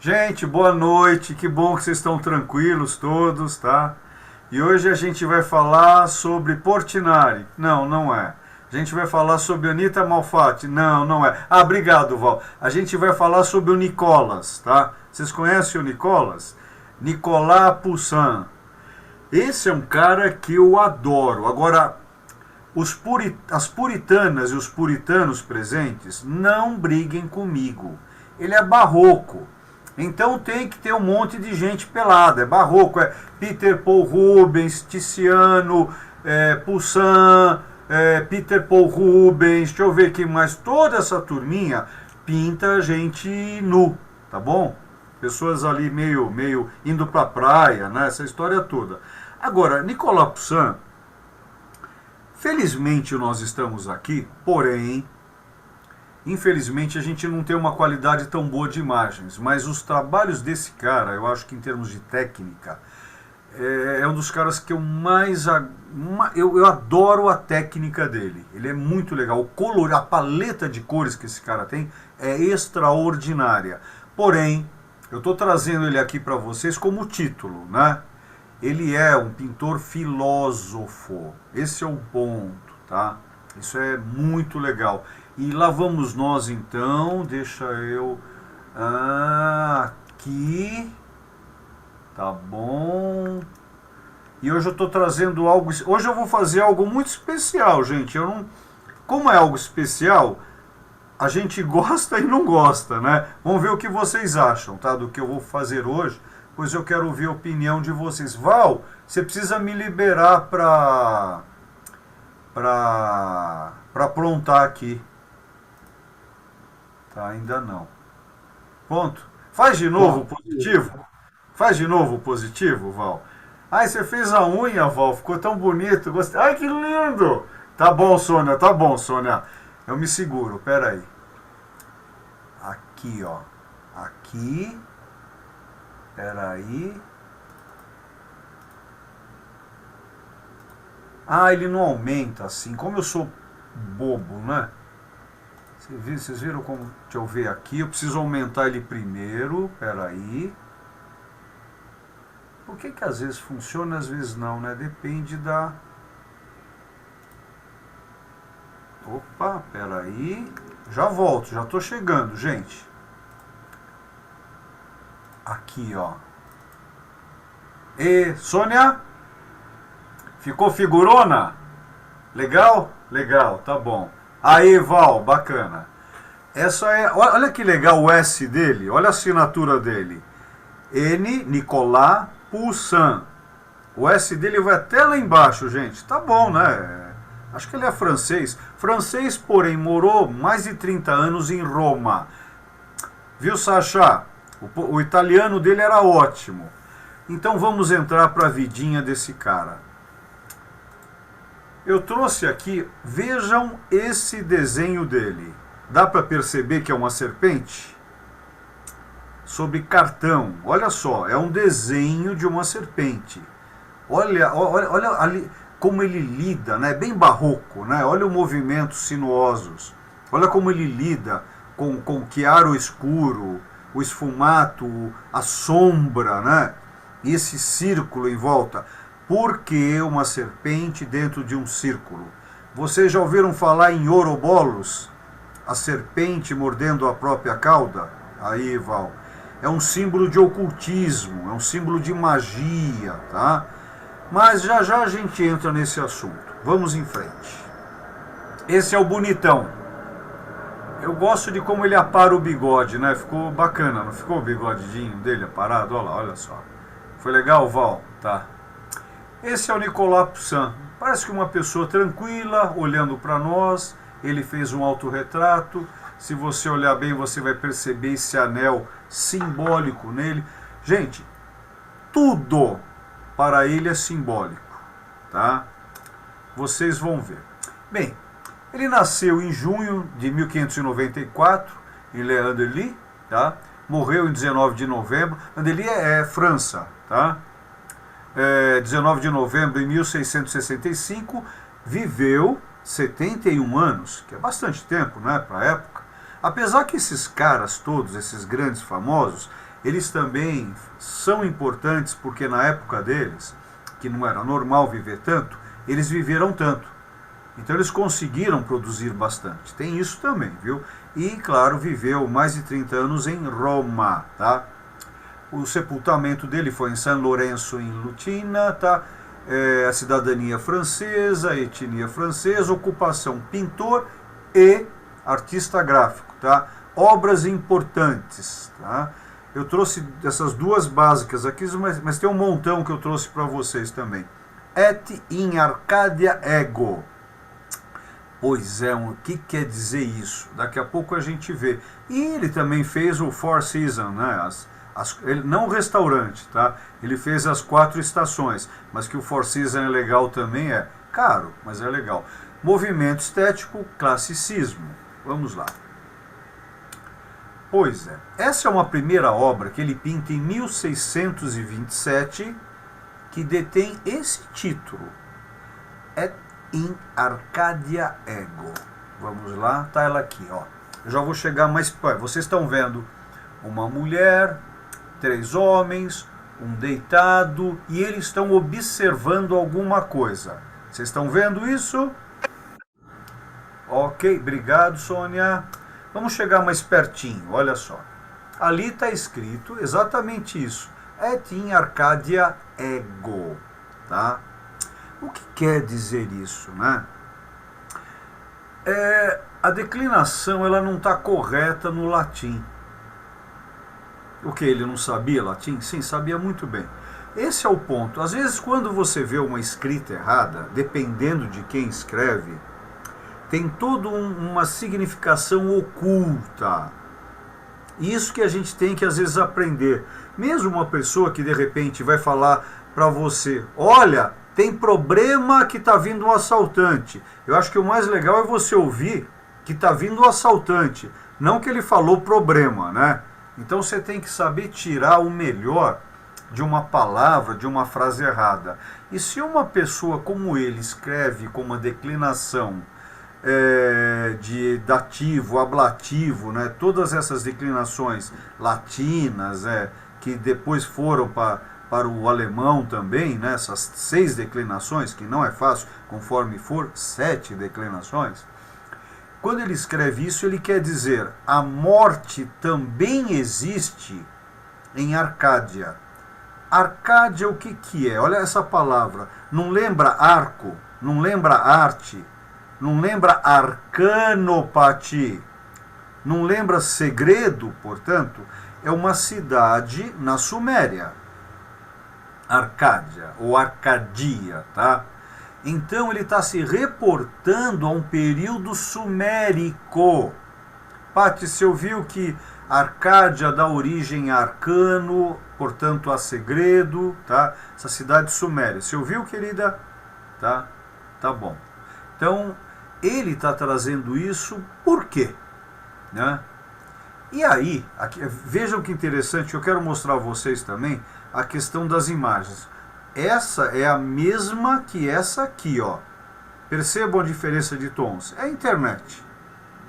Gente, boa noite, que bom que vocês estão tranquilos todos, tá? E hoje a gente vai falar sobre Portinari. Não, não é. A gente vai falar sobre Anita Malfatti. Não, não é. Ah, obrigado, Val. A gente vai falar sobre o Nicolas, tá? Vocês conhecem o Nicolas? Nicolas Poussin. Esse é um cara que eu adoro. Agora, as puritanas e os puritanos presentes não briguem comigo. Ele é barroco. Então tem que ter um monte de gente pelada. É barroco, é Peter Paul Rubens, Tiziano, Poussin, Peter Paul Rubens, deixa eu ver aqui mais. Toda essa turminha pinta gente nu, tá bom? Pessoas ali meio indo pra praia, né? Essa história toda. Agora, Nicolas Poussin, felizmente nós estamos aqui, porém, infelizmente a gente não tem uma qualidade tão boa de imagens, mas os trabalhos desse cara, eu acho que em termos de técnica, é um dos caras que eu mais... Eu adoro a técnica dele, ele é muito legal, o color, a paleta de cores que esse cara tem é extraordinária. Porém, eu estou trazendo ele aqui para vocês como título, né? Ele é um pintor filósofo, esse é o ponto, tá? Isso é muito legal. E lá vamos nós então, deixa eu... aqui, tá bom. E hoje eu estou trazendo algo... Hoje eu vou fazer algo muito especial, gente. Eu não... Como é algo especial, a gente gosta e não gosta, né? Vamos ver o que vocês acham, tá? Do que eu vou fazer hoje, pois eu quero ouvir a opinião de vocês. Val, você precisa me liberar para aprontar aqui. Tá, ainda não. Ponto. Faz de novo o positivo. Faz de novo o positivo, Val. Ai, você fez a unha, Val. Ficou tão bonito. Gostei. Ai, que lindo. Tá bom, Sônia. Tá bom, Sônia. Eu me seguro. Pera aí. Aqui, ó. Aqui. Pera aí. Ah, ele não aumenta assim. Como eu sou bobo, né? Vocês viram como... Deixa eu ver aqui. Eu preciso aumentar ele primeiro. Pera aí. Por que às vezes funciona, às vezes não, né? Depende da... Opa, pera aí. Já volto, já tô chegando, gente. Aqui, ó. E, Sônia? Ficou figurona? Legal? Legal, tá bom. Aí, Val, bacana. Essa é, olha que legal o S dele, olha a assinatura dele. N, Nicolas Poussin. O S dele vai até lá embaixo, gente. Tá bom, né? Acho que ele é francês. Francês, porém, morou mais de 30 anos em Roma. Viu, Sacha? O italiano dele era ótimo. Então vamos entrar para a vidinha desse cara. Eu trouxe aqui, vejam esse desenho dele. Dá para perceber que é uma serpente? Sobre cartão. Olha só, é um desenho de uma serpente. Olha ali como ele lida, né? Bem barroco, né? Olha os movimentos sinuosos. Olha como ele lida com o chiaro escuro, o esfumato, a sombra, né? E esse círculo em volta. Por que uma serpente dentro de um círculo? Vocês já ouviram falar em Ouroboros? A serpente mordendo a própria cauda? Aí, Val. É um símbolo de ocultismo, é um símbolo de magia, tá? Mas já já a gente entra nesse assunto. Vamos em frente. Esse é o bonitão. Eu gosto de como ele apara o bigode, né? Ficou bacana, não ficou o bigodinho dele aparado? Olha lá, olha só. Foi legal, Val? Tá. Esse é o Nicolas Poussin. Parece que uma pessoa tranquila, olhando para nós. Ele fez um autorretrato. Se você olhar bem, você vai perceber esse anel simbólico nele. Gente, tudo para ele é simbólico, tá? Vocês vão ver. Bem, ele nasceu em junho de 1594, em Le Anderly, tá? Morreu em 19 de novembro. Anderly é França, tá? 19 de novembro de 1665, viveu 71 anos, que é bastante tempo, né, para a época. Apesar que esses caras todos, esses grandes famosos, eles também são importantes porque na época deles, que não era normal viver tanto, eles viveram tanto. Então eles conseguiram produzir bastante. Tem isso também, viu? E, claro, viveu mais de 30 anos em Roma, tá? O sepultamento dele foi em San Lorenzo, em Lutina, tá? A cidadania francesa, a etnia francesa, ocupação pintor e artista gráfico, tá? Obras importantes, tá? Eu trouxe essas duas básicas aqui, mas tem um montão que eu trouxe para vocês também. Et in Arcadia ego. Pois é, o que quer dizer isso? Daqui a pouco a gente vê. E ele também fez o Four Seasons, né? Não o restaurante, tá? Ele fez as 4 estações, mas que o Four Seasons é legal também, é caro, mas é legal. Movimento estético, classicismo. Vamos lá. Pois é, essa é uma primeira obra que ele pinta em 1627, que detém esse título. Et in Arcadia ego. Vamos lá, tá ela aqui, ó. Eu já vou chegar mais perto. Vocês estão vendo uma mulher, 3 homens, um deitado, e eles estão observando alguma coisa. Vocês estão vendo isso? Ok, obrigado, Sônia. Vamos chegar mais pertinho, olha só. Ali está escrito exatamente isso. Et in Arcadia ego, tá? O que quer dizer isso, né? A declinação ela não está correta no latim. O que, ele não sabia latim? Sim, sabia muito bem. Esse é o ponto. Às vezes, quando você vê uma escrita errada, dependendo de quem escreve, tem toda uma significação oculta. Isso que a gente tem que, às vezes, aprender. Mesmo uma pessoa que, de repente, vai falar para você, olha, tem problema que está vindo um assaltante. Eu acho que o mais legal é você ouvir que está vindo um assaltante, não que ele falou problema, né? Então você tem que saber tirar o melhor de uma palavra, de uma frase errada. E se uma pessoa como ele escreve com uma declinação de dativo, ablativo, né? Todas essas declinações latinas, que depois foram para o alemão também, né? Essas 6 declinações, que não é fácil, conforme for 7 declinações. Quando ele escreve isso, ele quer dizer, a morte também existe em Arcádia. Arcádia o que é? Olha essa palavra. Não lembra arco? Não lembra arte? Não lembra arcanopati? Não lembra segredo, portanto? É uma cidade na Suméria. Arcádia, ou Arcadia, tá? Então ele está se reportando a um período sumérico. Pati, você ouviu que Arcádia dá origem a arcano, portanto a segredo, tá? Essa cidade suméria. Você ouviu, querida? Tá? Tá bom. Então, ele está trazendo isso por quê? Né? E aí, aqui, vejam que interessante, eu quero mostrar a vocês também a questão das imagens. Essa é a mesma que essa aqui, ó. Percebam a diferença de tons. É a internet.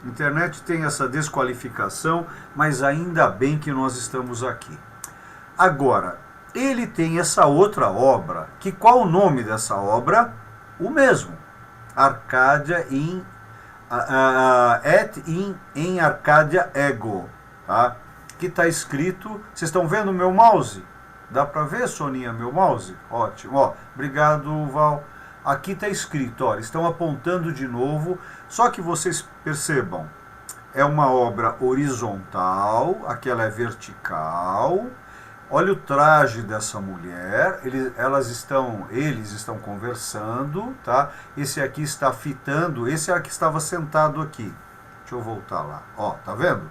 A internet tem essa desqualificação, mas ainda bem que nós estamos aqui. Agora, ele tem essa outra obra, que qual o nome dessa obra? O mesmo. Arcadia em Arcadia ego, tá? Que está escrito, vocês estão vendo o meu mouse? Dá para ver, Soninha, meu mouse? Ótimo, ó, obrigado, Val. Aqui está escrito, ó, estão apontando de novo, só que vocês percebam, é uma obra horizontal, aqui ela é vertical. Olha o traje dessa mulher, eles estão conversando, tá? Esse aqui está fitando, esse é a que estava sentado aqui. Deixa eu voltar lá, ó, tá vendo?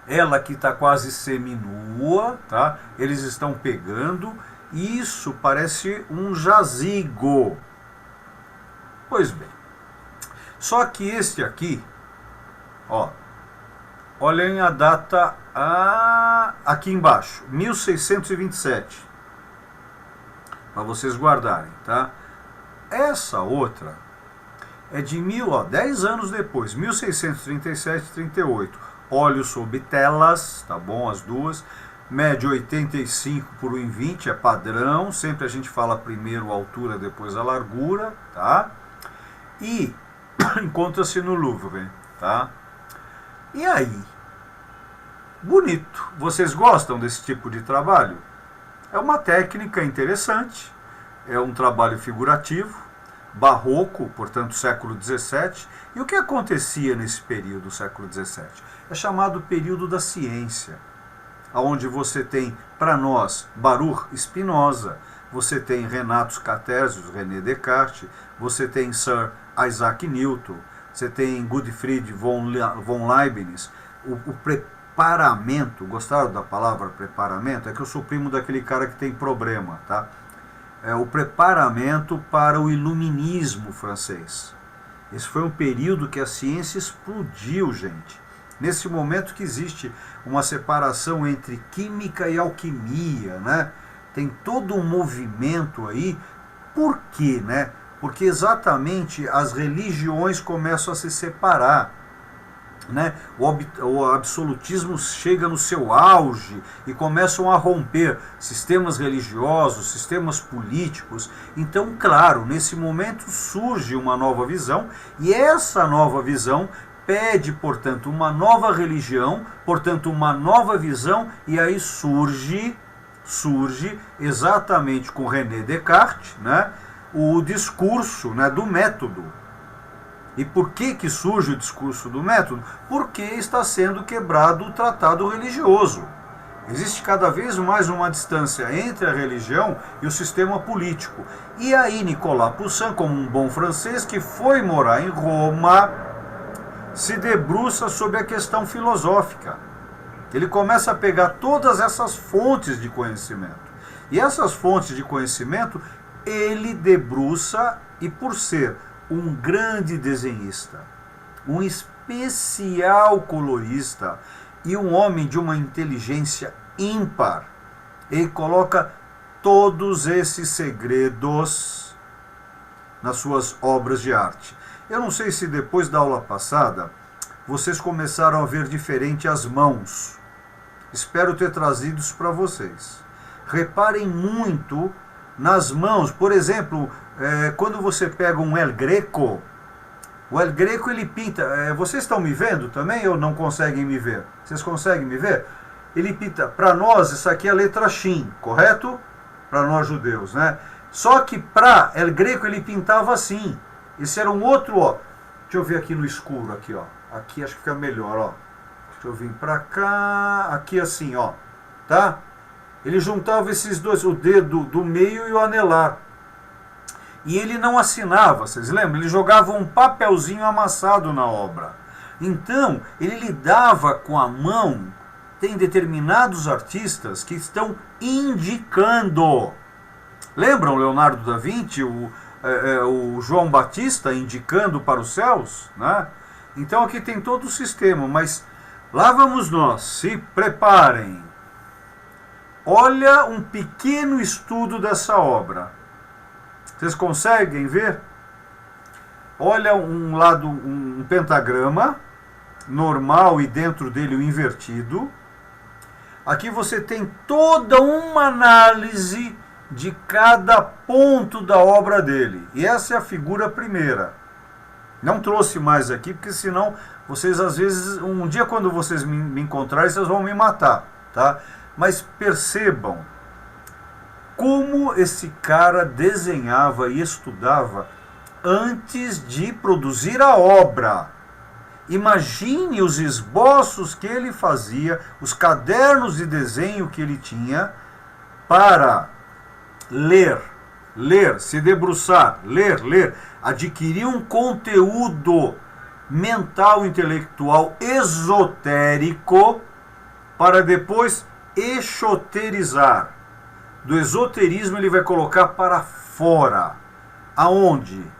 Ela aqui está quase seminua, tá? Eles estão pegando, isso parece um jazigo. Pois bem, só que este aqui, ó, olhem a data aqui embaixo, 1627, para vocês guardarem, tá? Essa outra é de 10 anos depois, 1637, 38. óleo sobre telas, tá bom? As duas. Média 85 por 1,20 é padrão, sempre a gente fala primeiro a altura, depois a largura, tá? E encontra-se no Louvre, tá? E aí? Bonito. Vocês gostam desse tipo de trabalho? É uma técnica interessante, é um trabalho figurativo, barroco, portanto século XVII. E o que acontecia nesse período, século XVII? É chamado período da ciência, onde você tem, para nós, Baruch Spinoza, você tem Renato Cartesius, René Descartes, você tem Sir Isaac Newton, você tem Gottfried von Leibniz. O preparamento, gostaram da palavra preparamento? É que eu sou primo daquele cara que tem problema, tá? É o preparamento para o iluminismo francês. Esse foi um período que a ciência explodiu, gente. Nesse momento que existe uma separação entre química e alquimia, né? Tem todo um movimento aí. Por quê, né? Porque exatamente as religiões começam a se separar, né? O absolutismo chega no seu auge e começam a romper sistemas religiosos, sistemas políticos. Então, claro, nesse momento surge uma nova visão, e essa nova visão pede, portanto, uma nova religião, portanto, uma nova visão, e aí surge exatamente com René Descartes, né, o discurso, né, do método. E por que surge o discurso do método? Porque está sendo quebrado o tratado religioso. Existe cada vez mais uma distância entre a religião e o sistema político. E aí Nicolas Poussin, como um bom francês que foi morar em Roma, se debruça sobre a questão filosófica. Ele começa a pegar todas essas fontes de conhecimento. E essas fontes de conhecimento ele debruça, e por ser um grande desenhista, um especial colorista e um homem de uma inteligência ímpar, ele coloca todos esses segredos nas suas obras de arte. Eu não sei se depois da aula passada vocês começaram a ver diferente as mãos. Espero ter trazido isso para vocês. Reparem muito nas mãos. Por exemplo, quando você pega um El Greco, o El Greco ele pinta. Vocês estão me vendo também ou não conseguem me ver? Vocês conseguem me ver? Ele pinta. Para nós, isso aqui é a letra Shin, correto? Para nós judeus, né? Só que para El Greco ele pintava assim. Esse era um outro, ó. Deixa eu ver aqui no escuro, aqui, ó. Aqui acho que fica melhor, ó. Deixa eu vir para cá. Aqui assim, ó. Tá? Ele juntava esses dois, o dedo do meio e o anelar. E ele não assinava, vocês lembram? Ele jogava um papelzinho amassado na obra. Então, ele lidava com a mão. Tem determinados artistas que estão indicando. Lembram Leonardo da Vinci, o João Batista indicando para os céus? Né? Então aqui tem todo o sistema, mas lá vamos nós, se preparem. Olha um pequeno estudo dessa obra. Vocês conseguem ver? Olha um lado, um pentagrama normal e dentro dele o invertido. Aqui você tem toda uma análise de cada ponto da obra dele. E essa é a figura primeira. Não trouxe mais aqui, porque senão vocês às vezes, um dia quando vocês me encontrarem, vocês vão me matar, tá? Mas percebam como esse cara desenhava e estudava antes de produzir a obra. Imagine os esboços que ele fazia, os cadernos de desenho que ele tinha para ler, se debruçar, ler, adquirir um conteúdo mental, intelectual, esotérico, para depois exoterizar. Do esoterismo ele vai colocar para fora. Aonde?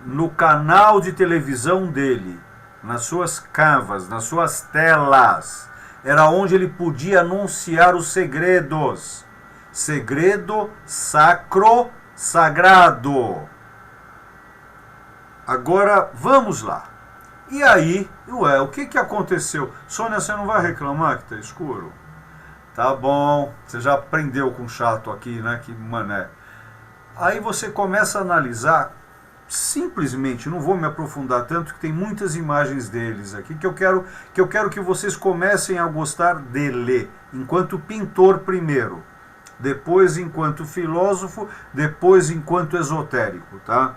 No canal de televisão dele, nas suas cavas, nas suas telas. Era onde ele podia anunciar os segredos. Segredo sacro, sagrado. Agora, vamos lá. E aí, ué, o que aconteceu? Sônia, você não vai reclamar que tá escuro? Tá bom, você já aprendeu com o chato aqui, né? Que mané. Aí você começa a analisar, simplesmente, não vou me aprofundar tanto, que tem muitas imagens deles aqui, que eu quero que vocês comecem a gostar dele, enquanto pintor primeiro, depois enquanto filósofo, depois enquanto esotérico, tá?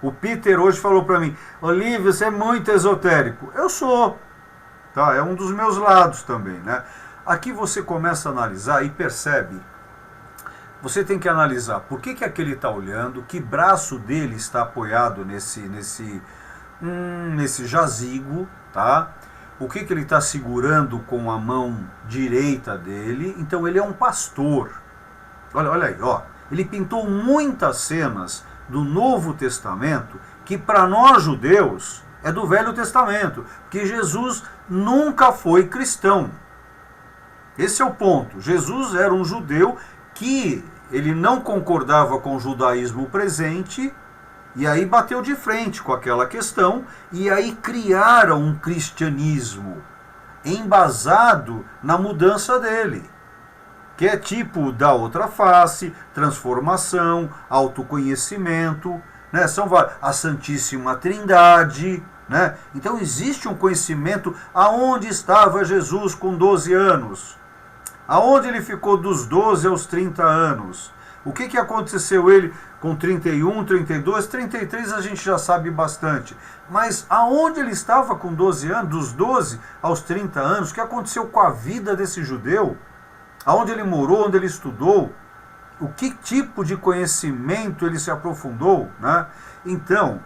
O Peter hoje falou para mim, Olívio, você é muito esotérico. Eu sou, tá? É um dos meus lados também, né? Aqui você começa a analisar e percebe, você tem que analisar por que aquele está olhando, que braço dele está apoiado nesse jazigo, tá? O que ele está segurando com a mão direita dele. Então ele é um pastor. Olha aí, ó. Ele pintou muitas cenas do Novo Testamento que para nós judeus é do Velho Testamento, porque Jesus nunca foi cristão. Esse é o ponto. Jesus era um judeu que ele não concordava com o judaísmo presente, e aí bateu de frente com aquela questão, e aí criaram um cristianismo embasado na mudança dele, que é tipo da outra face, transformação, autoconhecimento, né? São a Santíssima Trindade, né? Então existe um conhecimento aonde estava Jesus com 12 anos. Aonde ele ficou dos 12 aos 30 anos? O que aconteceu ele com 31, 32, 33 a gente já sabe bastante. Mas aonde ele estava com 12 anos, dos 12 aos 30 anos? O que aconteceu com a vida desse judeu? Aonde ele morou, onde ele estudou? O que tipo de conhecimento ele se aprofundou, né? Então,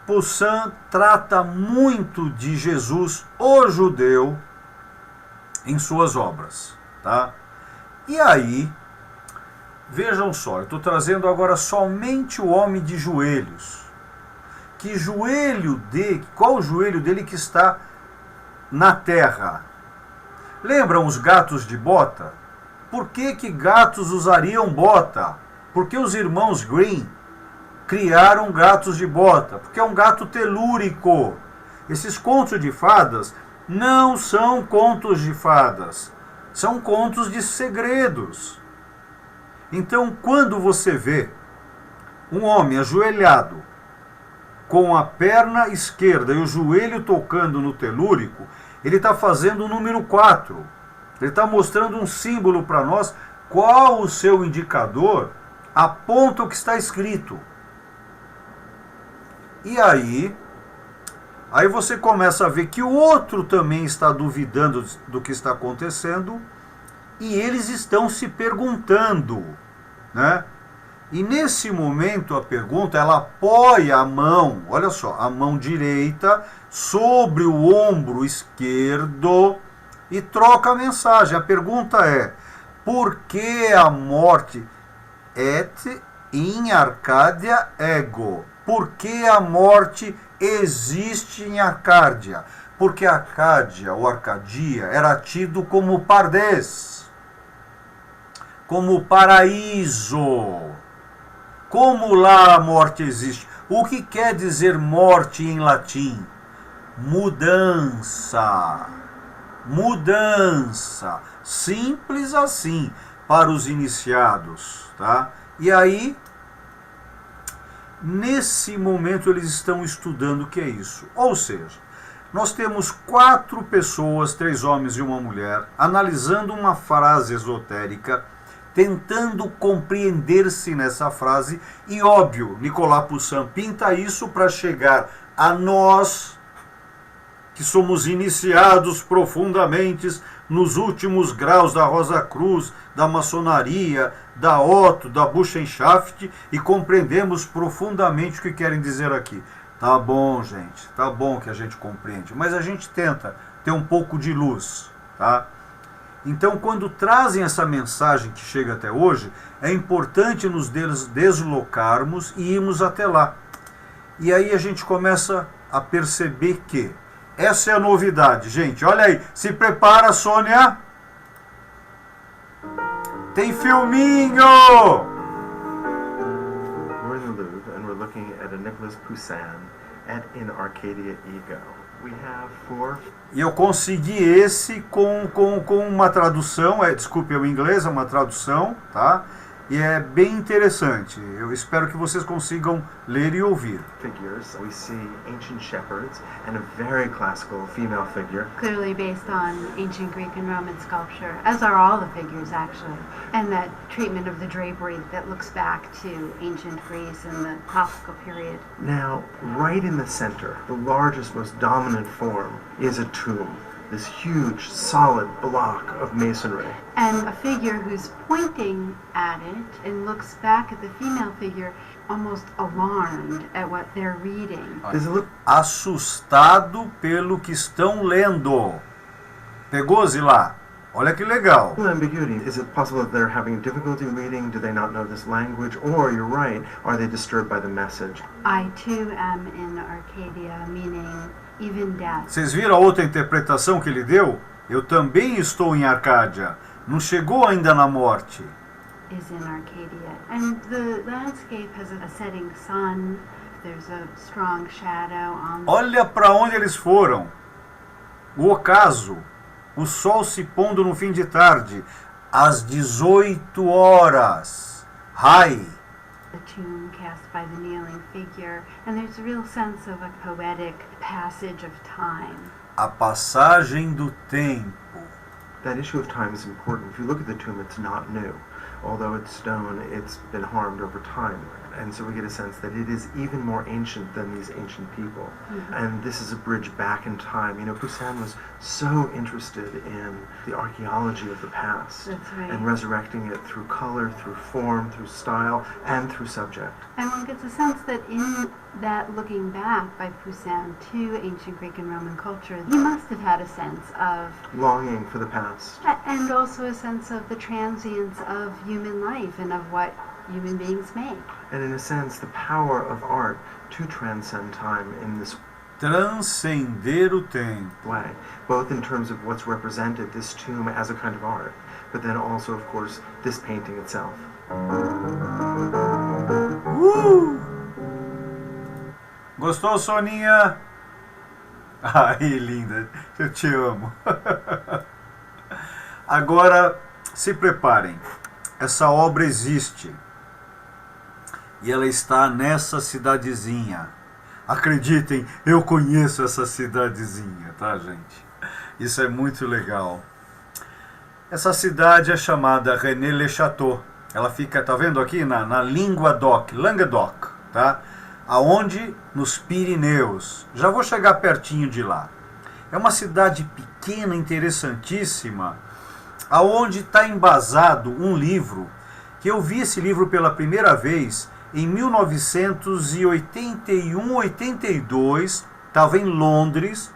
Poussin trata muito de Jesus, o judeu, em suas obras. Tá? E aí, vejam só, eu estou trazendo agora somente o homem de joelhos. Qual o joelho dele que está na terra? Lembram os gatos de bota? Por que gatos usariam bota? Porque os irmãos Grimm criaram gatos de bota? Porque é um gato telúrico. Esses contos de fadas não são contos de fadas. São contos de segredos. Então, quando você vê um homem ajoelhado, com a perna esquerda e o joelho tocando no telúrico, ele está fazendo o número 4. Ele está mostrando um símbolo para nós, qual o seu indicador aponta o que está escrito. E aí você começa a ver que o outro também está duvidando do que está acontecendo e eles estão se perguntando, né? E nesse momento a pergunta, ela apoia a mão, olha só, a mão direita sobre o ombro esquerdo e troca a mensagem. A pergunta é, por que a morte et in Arcadia ego? Por que a morte existe em Arcádia? Porque Arcádia, ou Arcadia, era tido como Pardes, como paraíso. Como lá a morte existe? O que quer dizer morte em latim? Mudança. Mudança. Simples assim, para os iniciados, tá? E aí, nesse momento eles estão estudando o que é isso. Ou seja, nós temos 4 pessoas, 3 homens e uma mulher, analisando uma frase esotérica, tentando compreender-se nessa frase, e óbvio, Nicolas Poussin pinta isso para chegar a nós, que somos iniciados profundamente nos últimos graus da Rosa Cruz, da maçonaria, da Otto, da Burschenschaft, e compreendemos profundamente o que querem dizer aqui. Tá bom, gente, tá bom que a gente compreende, mas a gente tenta ter um pouco de luz, tá? Então, quando trazem essa mensagem que chega até hoje, é importante nos deslocarmos e irmos até lá. E aí a gente começa a perceber que essa é a novidade, gente. Olha aí, se prepara, Sônia. Tem filminho! We're in the Louvre and we're looking at a Nicolas Poussin in Arcadia Ego. We have 4. E eu consegui esse com uma tradução, desculpe o inglês, é uma tradução, tá? E é bem interessante. Eu espero que vocês consigam ler e ouvir. Figures. We see ancient shepherds and a very classical female figure. Clearly based on ancient Greek and Roman sculpture, as are all the figures actually. And that treatment of the drapery that looks back to ancient Greece and the classical period. Now, right in the center, the largest, most dominant form is a tomb. This huge, solid block of masonry. And a figure who's pointing at it and looks back at the female figure, almost alarmed at what they're reading. Assustado pelo que estão lendo. Pegou, Zilá? Olha que legal. Ambiguity. Is it possible that they're having difficulty reading? Do they not know this language? Or, you're right, are they disturbed by the message? I too am in Arcadia, meaning even death. Vocês viram a outra interpretação que ele deu? Eu também estou em Arcádia. Não chegou ainda na morte. Is in Arcadia. And the landscape has a setting sun. There's a strong shadow on. Olha para onde eles foram. O ocaso. O sol se pondo no fim de tarde. Às 18 horas. High. The tomb cast by the kneeling figure, and there's a real sense of a poetic passage of time. A passagem do tempo. That issue of time is important. If you look at the tomb, it's not new. Although it's stone, it's been harmed over time. And so we get a sense that it is even more ancient than these ancient people. Mm-hmm. And this is a bridge back in time. You know, Poussin was so interested in the archaeology of the past. That's right. And resurrecting it through color, through form, through style, and through subject. And one gets a sense that in that looking back by Poussin to ancient Greek and Roman culture, he must have had a sense of longing for the past. And also a sense of the transience of human life and of what human beings make. And in a sense, the power of art to transcend time in this transcender o tempo way, both in terms of what's represented, this tomb as a kind of art, but then also, of course, this painting itself. Gostou, Soninha? Ai, linda, eu te amo. Agora, se preparem. Essa obra existe. E ela está nessa cidadezinha. Acreditem, eu conheço essa cidadezinha, tá, gente? Isso é muito legal. Essa cidade é chamada René-le-Château. Ela fica, tá vendo aqui, na Languedoc, tá? Aonde? Nos Pirineus. Já vou chegar pertinho de lá. É uma cidade pequena, interessantíssima, aonde está embasado um livro, que eu vi esse livro pela primeira vez em 1981-82, estava em Londres,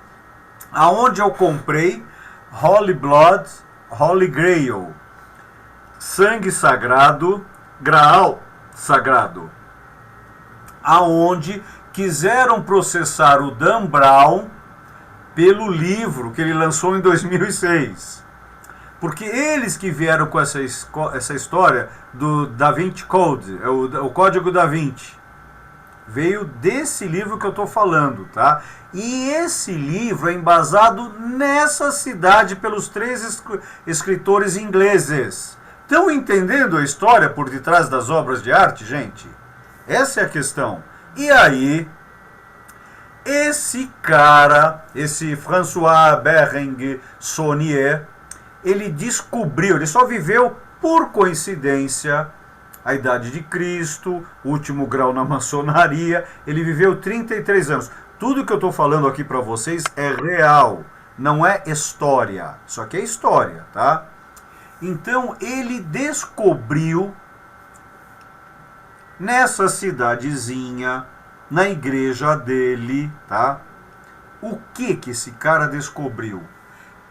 aonde eu comprei Holy Blood, Holy Grail, Sangue Sagrado, Graal Sagrado, aonde quiseram processar o Dan Brown pelo livro que ele lançou em 2006. Porque eles que vieram com essa história do Da Vinci Code, o Código Da Vinci, veio desse livro que eu estou falando, tá? E esse livro é embasado nessa cidade pelos 3 escritores ingleses. Estão entendendo a história por detrás das obras de arte, gente? Essa é a questão. E aí, esse cara, esse François Berenguer Saunier, ele descobriu, ele só viveu por coincidência a idade de Cristo, último grau na maçonaria, ele viveu 33 anos. Tudo que eu estou falando aqui para vocês é real, não é história, só que é história, tá? Então ele descobriu nessa cidadezinha, na igreja dele, tá? O que esse cara descobriu?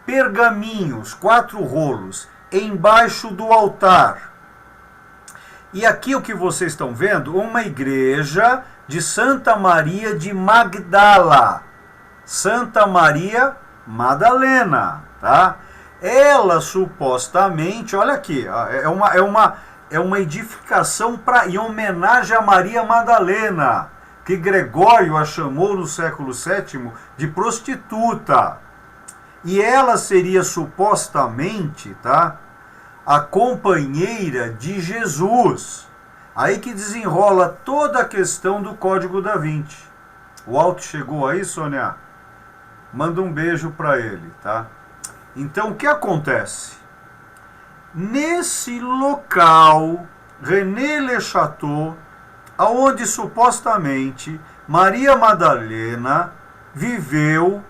Pergaminhos, 4 rolos, embaixo do altar. E aqui o que vocês estão vendo, uma igreja de Santa Maria de Magdala. Santa Maria Madalena, tá? Ela supostamente, olha aqui, é uma edificação em homenagem a Maria Madalena. que Gregório a chamou no século VII de prostituta. E ela seria supostamente, tá, a companheira de Jesus. Aí que desenrola toda a questão do Código da Vinci. O Alto chegou aí, Sônia? Manda um beijo para ele, tá? Então, o que acontece? Nesse local, René Le Chateau, aonde supostamente Maria Madalena viveu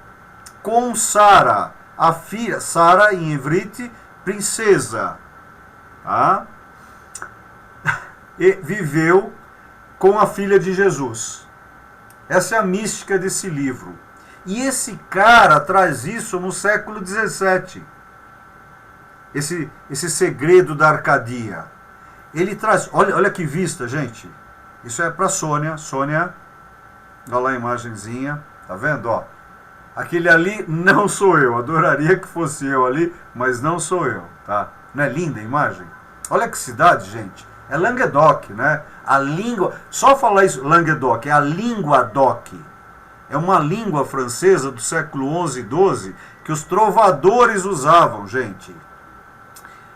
com Sara, a filha, Sara em hebrite, princesa, tá? E viveu com a filha de Jesus. Essa é a mística desse livro. E esse cara traz isso no século XVII. Esse segredo da Arcadia. Ele traz, olha que vista, gente. Isso é para Sônia. Sônia, olha lá a imagenzinha, tá vendo? Ó, aquele ali não sou eu. Adoraria que fosse eu ali, mas não sou eu, tá? Não é linda a imagem? Olha que cidade, gente. É Languedoc, né? A língua, só falar isso, Languedoc, é a língua doc. É uma língua francesa do século XI e XII que os trovadores usavam, gente.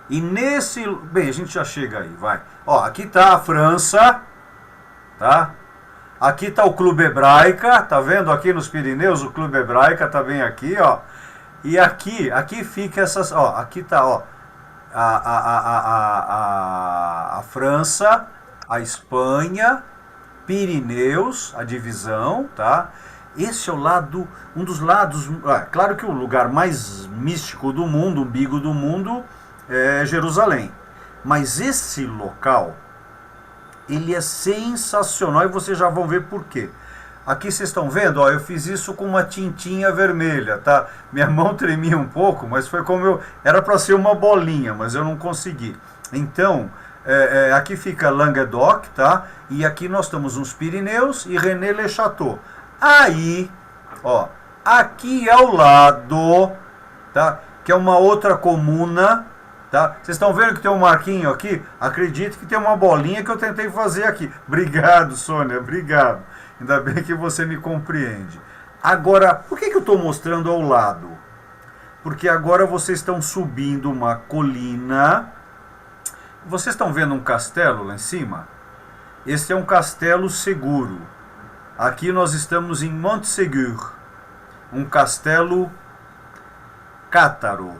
E nesse... Bem, a gente já chega aí, vai. Ó, aqui tá a França, tá? Aqui tá o Clube Hebraica, tá vendo aqui nos Pirineus? O Clube Hebraica tá bem aqui, ó. E aqui fica essas... Ó, aqui tá, ó. A França, a Espanha, Pirineus, a divisão, tá? Esse é o lado, um dos lados, claro que o lugar mais místico do mundo, umbigo do mundo, é Jerusalém. Mas esse local, ele é sensacional e vocês já vão ver por quê. Aqui vocês estão vendo, ó, eu fiz isso com uma tintinha vermelha, tá? Minha mão tremia um pouco, mas foi como eu... Era para ser uma bolinha, mas eu não consegui. Então, aqui fica Languedoc, tá? E aqui nós estamos nos Pirineus e René Le Chateau. Aí, ó, aqui ao lado, tá? Que é uma outra comuna, tá? Vocês estão vendo que tem um marquinho aqui? Acredito que tem uma bolinha que eu tentei fazer aqui. Obrigado, Sônia, obrigado. Ainda bem que você me compreende. Agora, por que eu estou mostrando ao lado? Porque agora vocês estão subindo uma colina. Vocês estão vendo um castelo lá em cima? Este é um castelo seguro. Aqui nós estamos em Montségur, um castelo cátaro,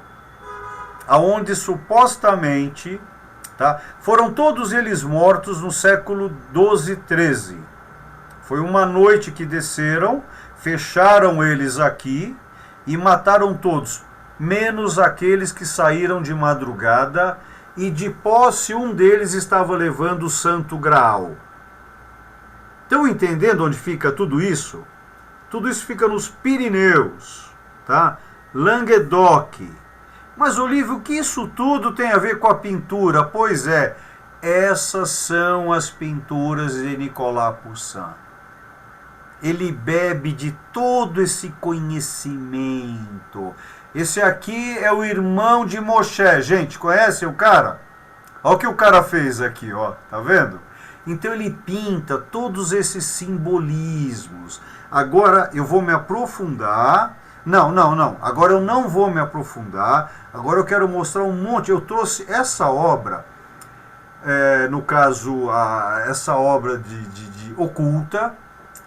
aonde supostamente, tá, foram todos eles mortos no século XII, XIII. Foi uma noite que desceram, fecharam eles aqui e mataram todos, menos aqueles que saíram de madrugada e de posse um deles estava levando o Santo Graal. Estão entendendo onde fica tudo isso? Tudo isso fica nos Pirineus, tá? Languedoc. Mas, Olívio, o que isso tudo tem a ver com a pintura? Pois é, essas são as pinturas de Nicolas Poussin. Ele bebe de todo esse conhecimento. Esse aqui é o irmão de Moshe. Gente, conhece o cara? Olha o que o cara fez aqui, ó. Tá vendo? Então ele pinta todos esses simbolismos. Agora eu vou me aprofundar. Não. Agora eu não vou me aprofundar. Agora eu quero mostrar um monte. Eu trouxe essa obra, no caso, essa obra de oculta,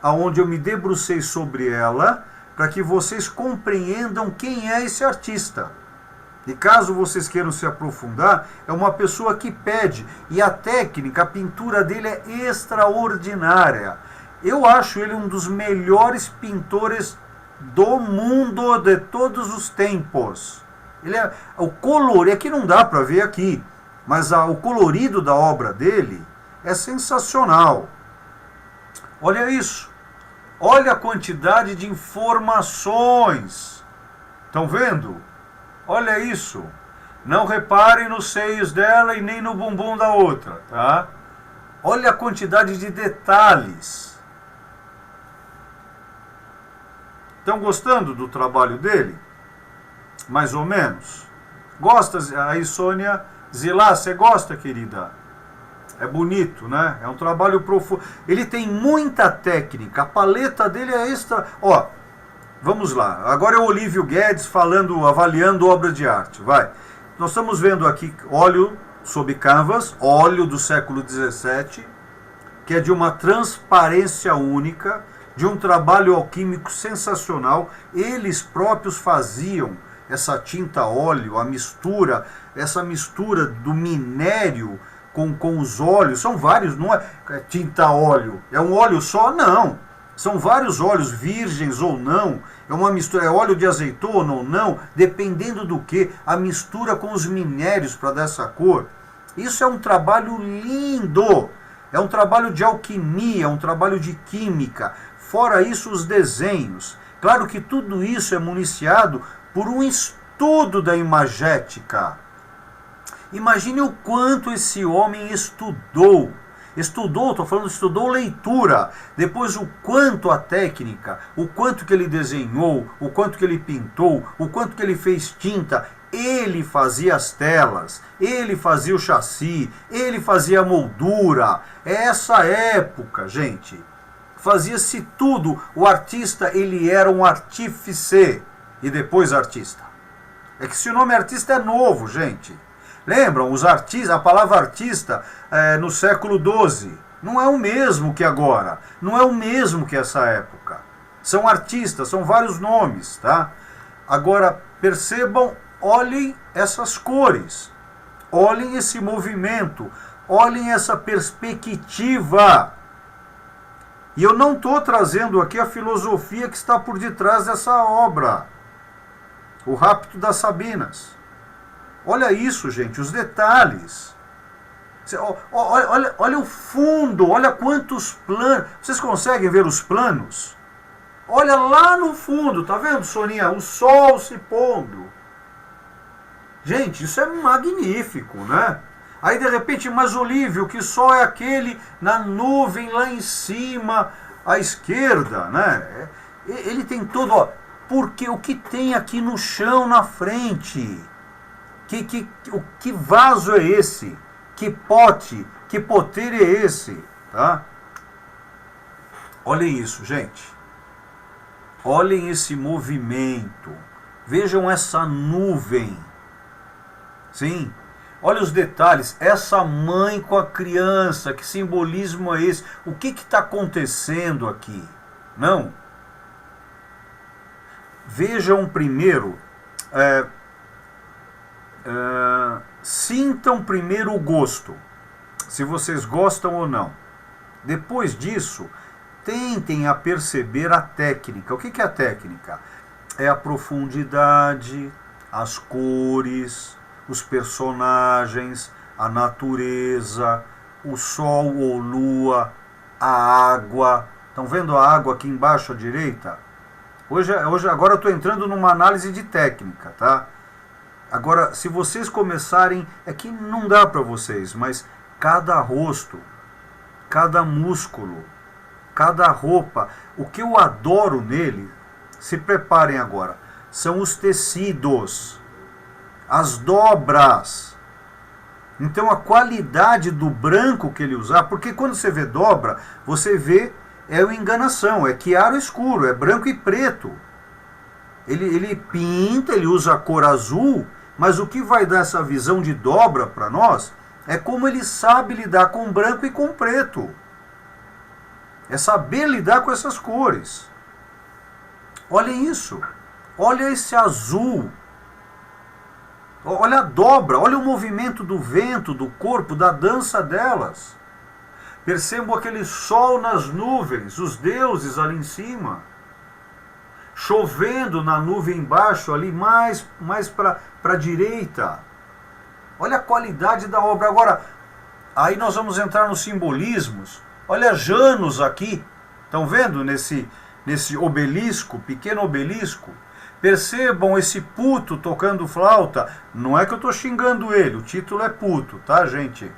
aonde eu me debrucei sobre ela, para que vocês compreendam quem é esse artista. E caso vocês queiram se aprofundar, é uma pessoa que pede. E a técnica, a pintura dele é extraordinária. Eu acho ele um dos melhores pintores do mundo de todos os tempos. Ele é o colorido, aqui não dá para ver aqui, mas o colorido da obra dele é sensacional. Olha isso. Olha a quantidade de informações. Estão vendo? Olha isso. Não reparem nos seios dela e nem no bumbum da outra, tá? Olha a quantidade de detalhes. Estão gostando do trabalho dele? Mais ou menos? Gosta? Aí, Sônia Zilá, você gosta, querida? É bonito, né? É um trabalho profundo. Ele tem muita técnica. A paleta dele é extra. Ó, vamos lá. Agora é o Olívio Guedes falando, avaliando obra de arte. Vai. Nós estamos vendo aqui óleo sob canvas, óleo do século XVII, que é de uma transparência única, de um trabalho alquímico sensacional. Eles próprios faziam essa tinta óleo, a mistura, essa mistura do minério com os óleos. São vários, não é tinta óleo, é um óleo só? Não. São vários óleos, virgens ou não. É uma mistura, é óleo de azeitona ou não, dependendo do que, a mistura com os minérios para dar essa cor. Isso é um trabalho lindo. É um trabalho de alquimia, é um trabalho de química. Fora isso, os desenhos. Claro que tudo isso é municiado por um estudo da imagética. Imagine o quanto esse homem estudou. Estudou leitura. Depois o quanto a técnica, o quanto que ele desenhou, o quanto que ele pintou, o quanto que ele fez tinta. Ele fazia as telas, ele fazia o chassi, ele fazia a moldura. É essa época, gente. Fazia-se tudo. O artista, ele era um artífice e depois artista. É que se o nome artista é novo, gente. Lembram, os artistas, a palavra artista no século XII não é o mesmo que agora, não é o mesmo que essa época. São artistas, são vários nomes, tá? Agora, percebam, olhem essas cores, olhem esse movimento, olhem essa perspectiva. E eu não estou trazendo aqui a filosofia que está por detrás dessa obra, O Rapto das Sabinas. Olha isso, gente, os detalhes. Olha o fundo, olha quantos planos. Vocês conseguem ver os planos? Olha lá no fundo, tá vendo, Soninha? O sol se pondo. Gente, isso é magnífico, né? Aí, de repente, mas Olívio, que sol é aquele na nuvem lá em cima, à esquerda, né? Ele tem todo, ó, porque o que tem aqui no chão na frente? Que vaso é esse? Que pote, que poteiro é esse? Tá? Olhem isso, gente. Olhem esse movimento. Vejam essa nuvem. Sim. Olha os detalhes. Essa mãe com a criança. Que simbolismo é esse? O que está acontecendo aqui? Não? Vejam primeiro... sintam primeiro o gosto, se vocês gostam ou não. Depois disso, tentem a perceber a técnica. O que é a técnica? É a profundidade, as cores, os personagens, a natureza, o sol ou lua, a água. Estão vendo a água aqui embaixo à direita? Agora eu estou entrando numa análise de técnica, tá? Agora, se vocês começarem, é que não dá para vocês, mas cada rosto, cada músculo, cada roupa, o que eu adoro nele, se preparem agora, são os tecidos, as dobras. Então a qualidade do branco que ele usar, porque quando você vê dobra, você vê, é uma enganação, é chiaro escuro, é branco e preto. Ele pinta, ele usa a cor azul, mas o que vai dar essa visão de dobra para nós é como ele sabe lidar com branco e com preto. É saber lidar com essas cores. Olhem isso. Olha esse azul. Olha a dobra, olha o movimento do vento, do corpo, da dança delas. Percebam aquele sol nas nuvens, os deuses ali em cima. Chovendo na nuvem embaixo, ali mais para a direita. Olha a qualidade da obra. Agora, aí nós vamos entrar nos simbolismos. Olha Janus aqui. Estão vendo nesse obelisco, pequeno obelisco? Percebam esse puto tocando flauta. Não é que eu estou xingando ele, o título é puto, tá, gente?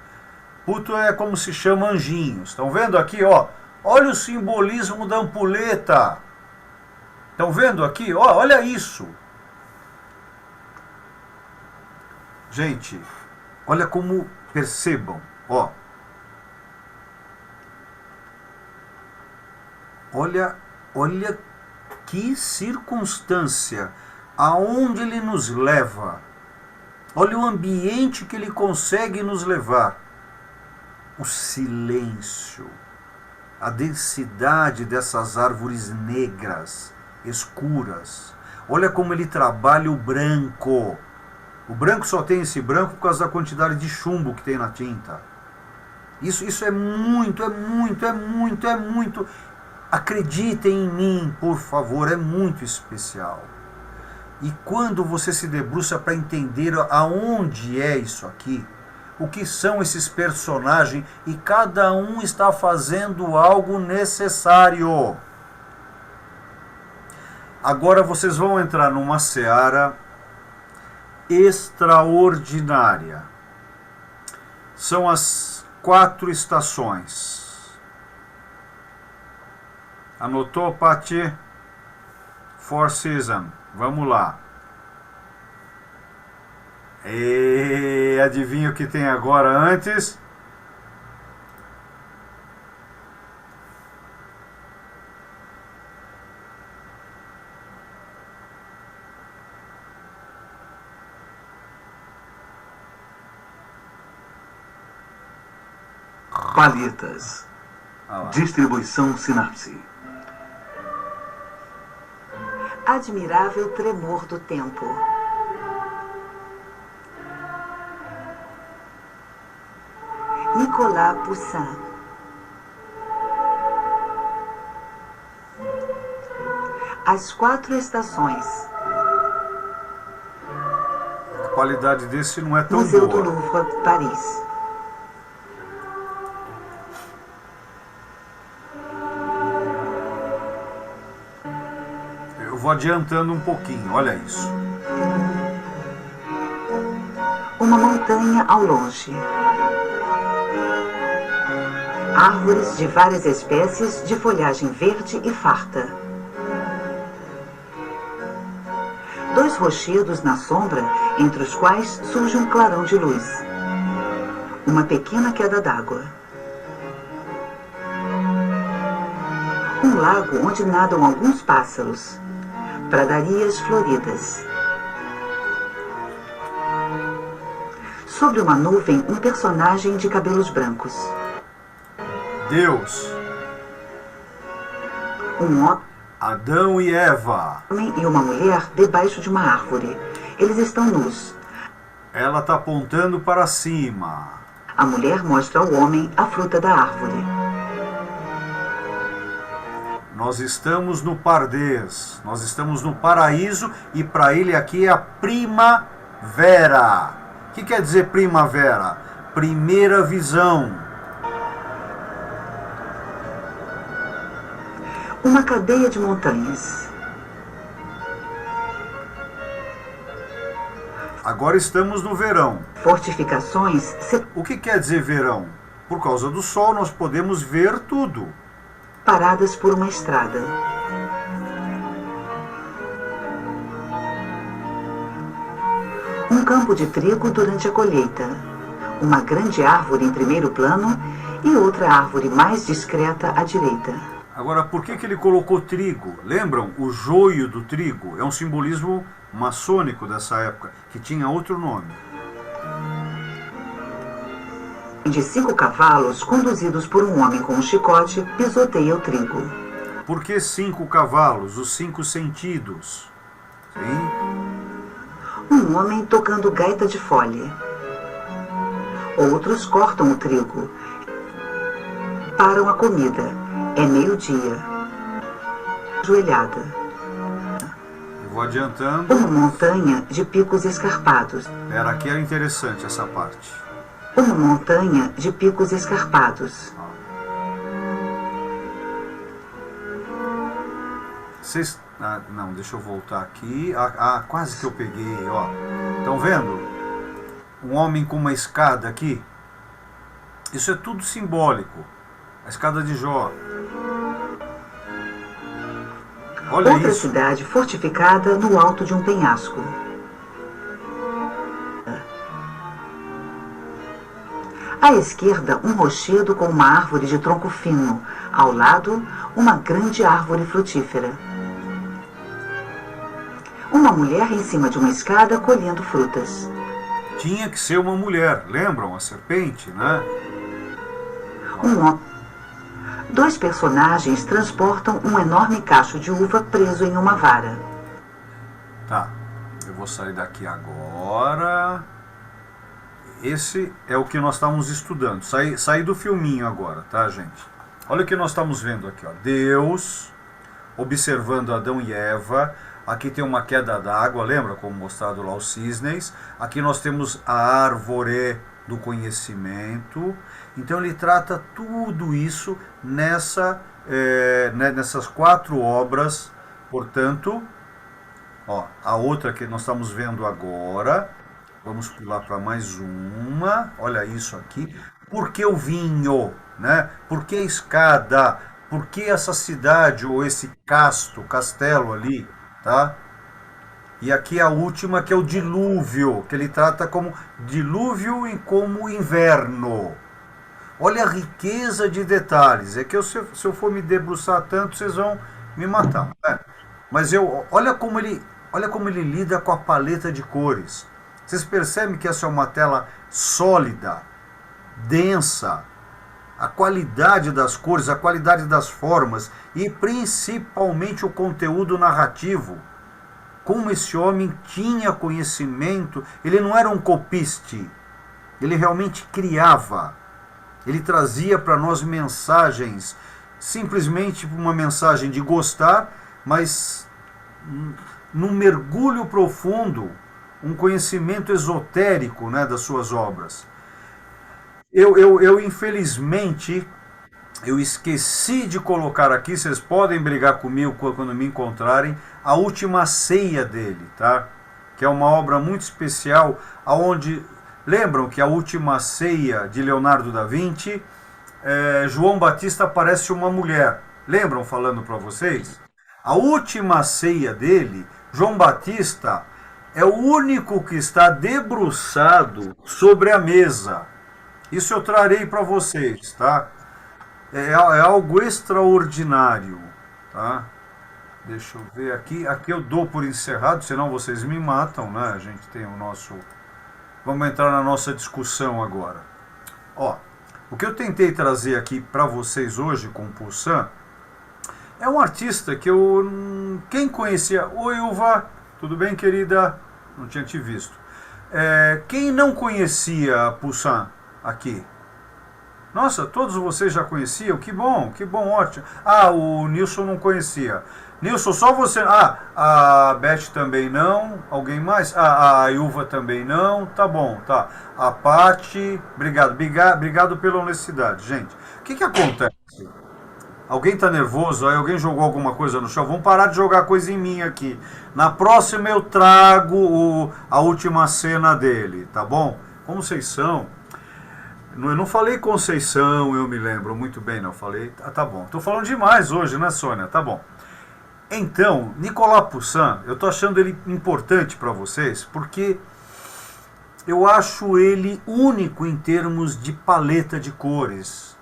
Puto é como se chama anjinhos. Estão vendo aqui, ó? Olha o simbolismo da ampulheta. Estão vendo aqui? Olha isso. Gente, olha como percebam. Olha que circunstância, aonde ele nos leva. Olha o ambiente que ele consegue nos levar. O silêncio, a densidade dessas árvores negras, escuras. Olha como ele trabalha o branco. O branco só tem esse branco por causa da quantidade de chumbo que tem na tinta. Isso é muito. Acreditem em mim, por favor, é muito especial. E quando você se debruça para entender aonde é isso aqui, o que são esses personagens, e cada um está fazendo algo necessário. Agora vocês vão entrar numa seara extraordinária. São as 4 estações. Anotou, Pati? 4 Seasons. Vamos lá. E adivinha o que tem agora antes? Palhetas. Distribuição Sinapse. Admirável tremor do tempo. Nicolas Poussin. As 4 estações. A qualidade desse não é tão Museu boa. do Louvre, Paris. Eu vou adiantando um pouquinho, olha isso. Uma montanha ao longe. Árvores de várias espécies de folhagem verde e farta. 2 rochedos na sombra, entre os quais surge um clarão de luz. Uma pequena queda d'água. Um lago onde nadam alguns pássaros. Pradarias floridas. Sobre uma nuvem, um personagem de cabelos brancos. Deus, Um Adão e Eva. homem e uma mulher debaixo de uma árvore. Eles estão nus. Ela está apontando para cima. A mulher mostra ao homem a fruta da árvore. Nós estamos no Pardês, nós estamos no paraíso, e para ele aqui é a primavera. O que quer dizer primavera? Primeira visão. Uma cadeia de montanhas. Agora estamos no verão. Fortificações O que quer dizer verão? Por causa do sol nós podemos ver tudo. separadas por uma estrada. Um campo de trigo durante a colheita. Uma grande árvore em primeiro plano e outra árvore mais discreta à direita. Agora, por que ele colocou trigo? Lembram? O joio do trigo é um simbolismo maçônico dessa época, que tinha outro nome. De 5 cavalos, conduzidos por um homem com um chicote, pisoteia o trigo. Por que 5 cavalos? Os 5 sentidos. Sim? Um homem tocando gaita de fole. Outros cortam o trigo. Param a comida. É meio-dia. Ajoelhada. Eu vou adiantando. Uma montanha de picos escarpados. Era aqui era interessante essa parte. Uma montanha de picos escarpados. Vocês... não, deixa eu voltar aqui. Quase que eu peguei, ó. Estão vendo? Um homem com uma escada aqui. Isso é tudo simbólico. A escada de Jó. Olha Outra isso. cidade fortificada no alto de um penhasco. À esquerda, um rochedo com uma árvore de tronco fino. Ao lado, uma grande árvore frutífera. Uma mulher em cima de uma escada colhendo frutas. Tinha que ser uma mulher, lembram? A serpente, né? Dois personagens transportam um enorme cacho de uva preso em uma vara. Tá, eu vou sair daqui agora. Esse é o que nós estamos estudando. Sair do filminho agora, tá, gente? Olha o que nós estamos vendo aqui, ó. Deus observando Adão e Eva. Aqui tem uma queda d'água, lembra como mostrado lá os cisnes? Aqui nós temos a árvore do conhecimento. Então ele trata tudo isso nessas 4 obras. Portanto, ó, a outra que nós estamos vendo agora, vamos pular para mais uma. Olha isso aqui. Por que o vinho? Né? Por que a escada? Por que essa cidade ou esse castelo ali? Tá? E aqui a última, que é o dilúvio, que ele trata como dilúvio e como inverno. Olha a riqueza de detalhes. É que se eu for me debruçar tanto, vocês vão me matar. Né? Mas olha como ele lida com a paleta de cores. Vocês percebem que essa é uma tela sólida, densa. A qualidade das cores, a qualidade das formas e principalmente o conteúdo narrativo. Como esse homem tinha conhecimento, ele não era um copiste, ele realmente criava. Ele trazia para nós mensagens, simplesmente uma mensagem de gostar, mas num mergulho profundo, um conhecimento esotérico, né, das suas obras. Eu infelizmente, eu esqueci de colocar aqui, vocês podem brigar comigo quando me encontrarem, a última ceia dele, tá? Que é uma obra muito especial, aonde, lembram que a última ceia de Leonardo da Vinci, João Batista parece uma mulher. Lembram falando para vocês? A última ceia dele, João Batista é o único que está debruçado sobre a mesa. Isso eu trarei para vocês, tá? É algo extraordinário, tá? Deixa eu ver aqui. Aqui eu dou por encerrado, senão vocês me matam, né? A gente tem o nosso... Vamos entrar na nossa discussão agora. Ó, o que eu tentei trazer aqui para vocês hoje com o Poussin é um artista que quem conhecia... Oi, Ilva, tudo bem, querida? Não tinha te visto. Quem não conhecia Poussin aqui? Nossa, todos vocês já conheciam? Que bom, ótimo. Ah, o Nilson não conhecia. Nilson, só você... Ah, a Beth também não. Alguém mais? Ah, a Ilva também não. Tá bom, tá. A Paty, obrigado pela honestidade. Gente, o que acontece? Alguém tá nervoso? Aí alguém jogou alguma coisa no chão? Vamos parar de jogar coisa em mim aqui. Na próxima eu trago a última cena dele, tá bom? Como vocês são? Eu não falei Conceição, eu me lembro muito bem, não. Falei, tá bom. Tô falando demais hoje, né, Sônia? Tá bom. Então, Nicolas Poussin, eu tô achando ele importante para vocês, porque eu acho ele único em termos de paleta de cores,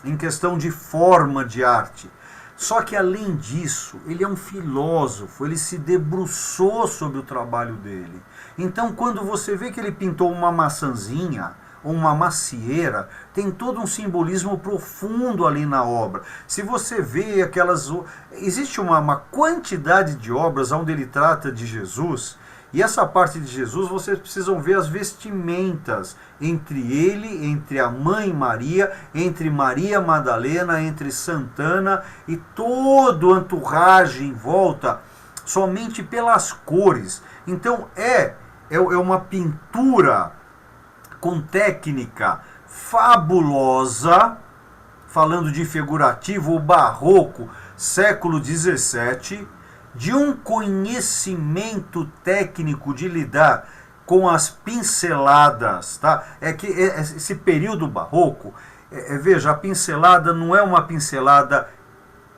em questão de forma de arte. Só que, além disso, ele é um filósofo, ele se debruçou sobre o trabalho dele. Então, quando você vê que ele pintou uma maçãzinha, uma macieira, tem todo um simbolismo profundo ali na obra. Se você vê aquelas... Existe uma quantidade de obras onde ele trata de Jesus, e essa parte de Jesus, vocês precisam ver as vestimentas entre ele, entre a mãe Maria, entre Maria Madalena, entre Santana, e todo o entourage em volta, somente pelas cores. Então é uma pintura com técnica fabulosa, falando de figurativo, o barroco, século XVII, de um conhecimento técnico de lidar com as pinceladas, tá? É que esse período barroco, veja, a pincelada não é uma pincelada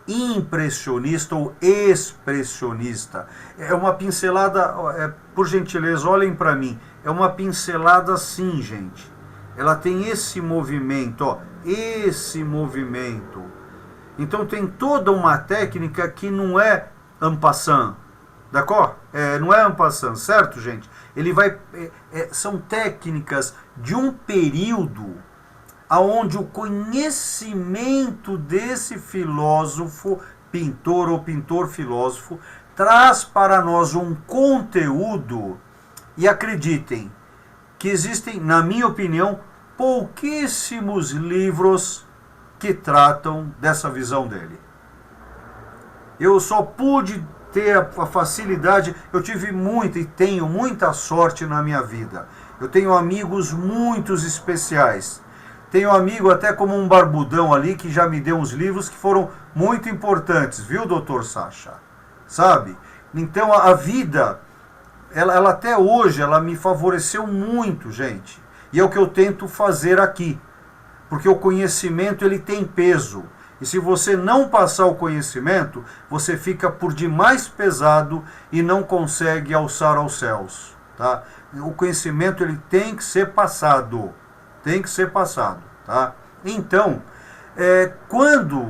impressionista ou expressionista. É uma pincelada, por gentileza, olhem para mim, é uma pincelada assim, gente. Ela tem esse movimento, ó, esse movimento. Então tem toda uma técnica que não é en passant, d'accord? Não é en passant, certo, gente? Ele vai, são técnicas de um período aonde o conhecimento desse filósofo, pintor ou pintor-filósofo, traz para nós um conteúdo, e acreditem que existem, na minha opinião, pouquíssimos livros que tratam dessa visão dele. Eu só pude ter a facilidade, eu tive muita e tenho muita sorte na minha vida. Eu tenho amigos muito especiais. Tenho amigo até como um barbudão ali que já me deu uns livros que foram muito importantes, viu, doutor Sacha? Sabe? Então a vida, ela até hoje, ela me favoreceu muito, gente. E é o que eu tento fazer aqui. Porque o conhecimento, ele tem peso. E se você não passar o conhecimento, você fica por demais pesado e não consegue alçar aos céus. Tá? O conhecimento, ele tem que ser passado. Tem que ser passado. Tá? Então, quando...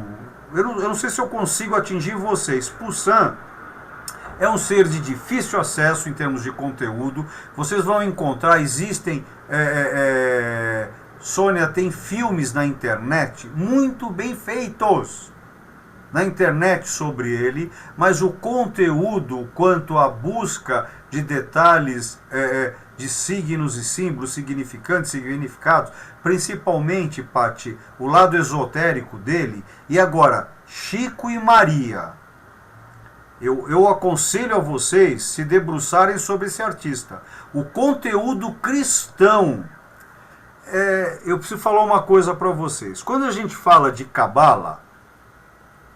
Eu não sei se eu consigo atingir vocês. Poussin é um ser de difícil acesso em termos de conteúdo. Vocês vão encontrar, existem... Sônia, tem filmes na internet muito bem feitos na internet sobre ele, mas o conteúdo quanto à busca de detalhes de signos e símbolos, significantes, significados, principalmente, Pati, o lado esotérico dele. E agora, Chico e Maria. Eu aconselho a vocês se debruçarem sobre esse artista. O conteúdo cristão. Eu preciso falar uma coisa para vocês. Quando a gente fala de Cabala,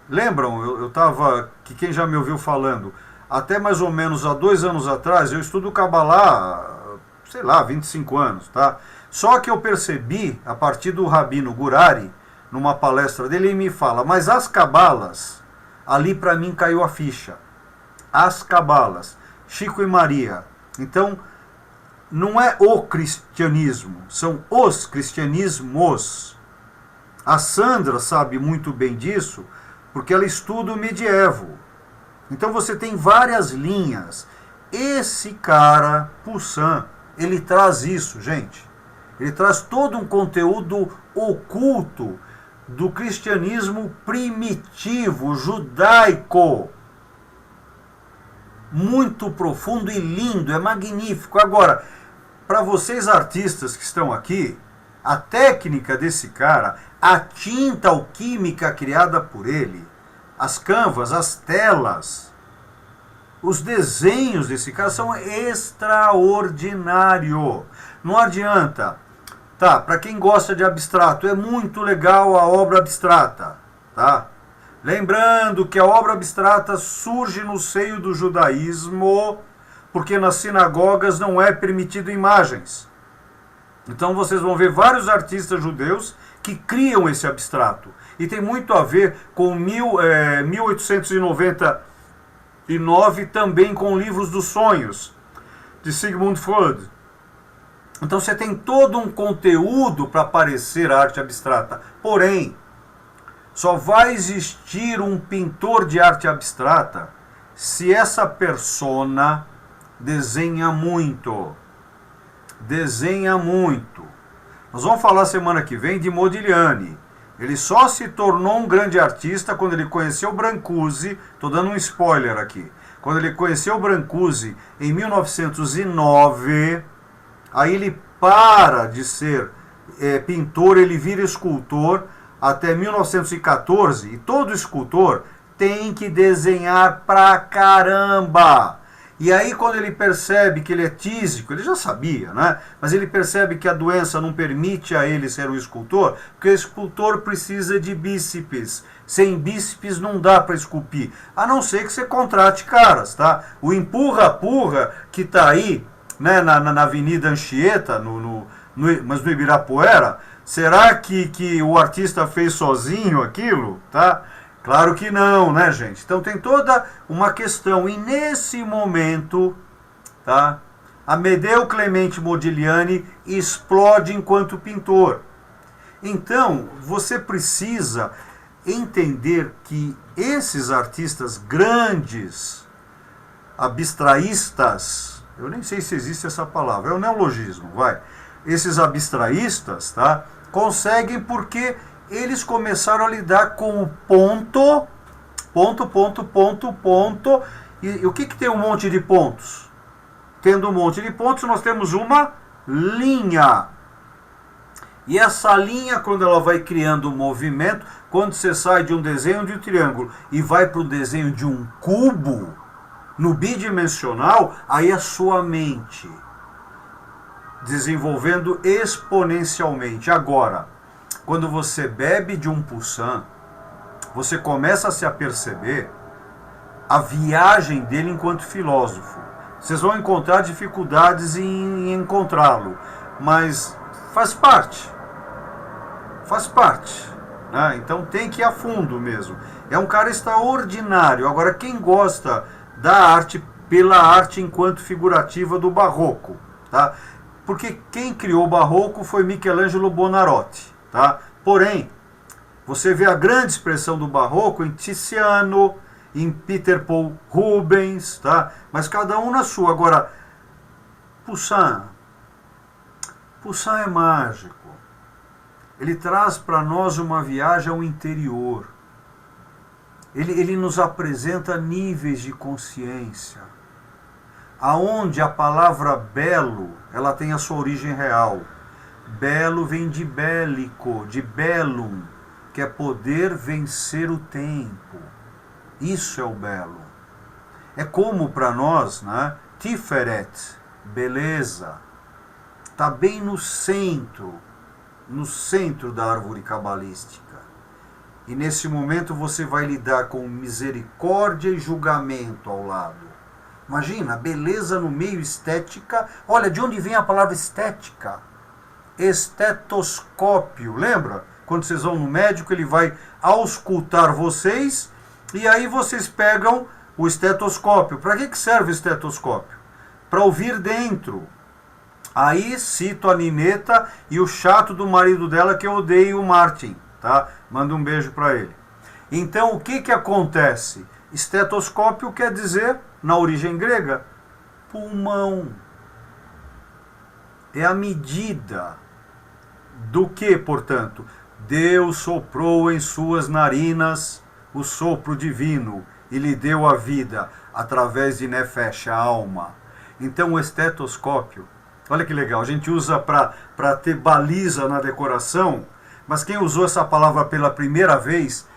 lembram? Eu estava, que quem já me ouviu falando, até mais ou menos há 2 anos atrás, eu estudo Cabala, sei lá, 25 anos, tá? Só que eu percebi, a partir do Rabino Gurari, numa palestra dele, ele me fala, mas as Cabalas, ali para mim caiu a ficha. As Cabalas, Chico e Maria. Então, não é o cristianismo, são os cristianismos. A Sandra sabe muito bem disso, porque ela estuda o medievo. Então você tem várias linhas. Esse cara, Poussin, ele traz isso, gente. Ele traz todo um conteúdo oculto do cristianismo primitivo, judaico. Muito profundo e lindo, é magnífico. Agora, para vocês artistas que estão aqui, a técnica desse cara, a tinta alquímica criada por ele, as canvas, as telas, os desenhos desse cara são extraordinários. Não adianta. Tá, para quem gosta de abstrato, é muito legal a obra abstrata, tá? Lembrando que a obra abstrata surge no seio do judaísmo, porque nas sinagogas não é permitido imagens. Então vocês vão ver vários artistas judeus que criam esse abstrato. E tem muito a ver com 1899, também com Livros dos Sonhos, de Sigmund Freud. Então você tem todo um conteúdo para parecer arte abstrata. Porém, só vai existir um pintor de arte abstrata se essa persona desenha muito. Desenha muito. Nós vamos falar semana que vem de Modigliani. Ele só se tornou um grande artista quando ele conheceu Brancusi. Estou dando um spoiler aqui. Quando ele conheceu Brancusi em 1909, aí ele para de ser pintor, ele vira escultor até 1914. E todo escultor tem que desenhar pra caramba. E aí quando ele percebe que ele é tísico, ele já sabia, né? Mas ele percebe que a doença não permite a ele ser um escultor, porque o escultor precisa de bíceps. Sem bíceps não dá para esculpir, a não ser que você contrate caras, tá? O empurra-purra que tá aí, né, na Avenida Anchieta, mas no Ibirapuera, será que o artista fez sozinho aquilo, tá? Claro que não, né, gente? Então tem toda uma questão. E nesse momento, tá, Amedeo Clemente Modigliani explode enquanto pintor. Então, você precisa entender que esses artistas grandes, abstraístas, eu nem sei se existe essa palavra, é o neologismo, vai. Esses abstraístas, tá, conseguem porque eles começaram a lidar com o ponto, e o que tem um monte de pontos? Tendo um monte de pontos, nós temos uma linha. E essa linha, quando ela vai criando um movimento, quando você sai de um desenho de um triângulo e vai para o desenho de um cubo, no bidimensional, aí a sua mente desenvolvendo exponencialmente. Agora, quando você bebe de um Poussin, você começa a se aperceber a viagem dele enquanto filósofo. Vocês vão encontrar dificuldades em encontrá-lo, mas faz parte. Faz parte. Né? Então tem que ir a fundo mesmo. É um cara extraordinário. Agora, quem gosta da arte, pela arte enquanto figurativa do Barroco, tá? Porque quem criou o Barroco foi Michelangelo Buonarroti, tá? Porém, você vê a grande expressão do Barroco em Tiziano, em Peter Paul Rubens, tá? Mas cada um na sua. Agora, Poussin é mágico. Ele traz para nós uma viagem ao interior. Ele nos apresenta níveis de consciência, aonde a palavra belo, ela tem a sua origem real. Belo vem de bélico, de bellum, que é poder vencer o tempo. Isso é o belo. É como para nós, né? Tiferet, beleza, está bem no centro da árvore cabalística. E nesse momento você vai lidar com misericórdia e julgamento ao lado. Imagina, beleza no meio, estética. Olha, de onde vem a palavra estética? Estetoscópio, lembra? Quando vocês vão no médico, ele vai auscultar vocês e aí vocês pegam o estetoscópio. Para que serve o estetoscópio? Para ouvir dentro. Aí cito a Nineta e o chato do marido dela, que eu odeio, o Martin, tá? Manda um beijo para ele. Então, o que acontece? Estetoscópio quer dizer, na origem grega, pulmão. É a medida do que, portanto? Deus soprou em suas narinas o sopro divino e lhe deu a vida através de nefesh, a alma. Então o estetoscópio, olha que legal, a gente usa para ter baliza na decoração, mas quem usou essa palavra pela primeira vez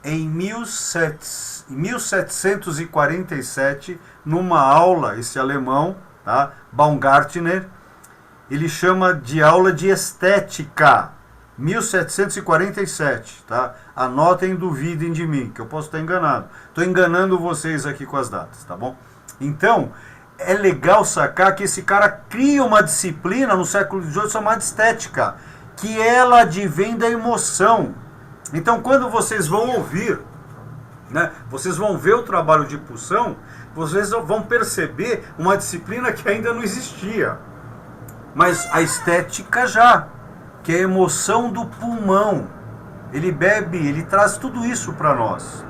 em 1747, numa aula, esse alemão, tá? Baumgartner, ele chama de aula de estética, 1747, tá? Anotem, duvidem de mim, que eu posso estar enganado. Estou enganando vocês aqui com as datas, tá bom? Então, é legal sacar que esse cara cria uma disciplina no século XVIII chamada estética, que ela advém da emoção. Então, quando vocês vão ouvir, né, vocês vão ver o trabalho de Poussin, vocês vão perceber uma disciplina que ainda não existia. Mas a estética já, que é a emoção do pulmão. Ele bebe, ele traz tudo isso para nós.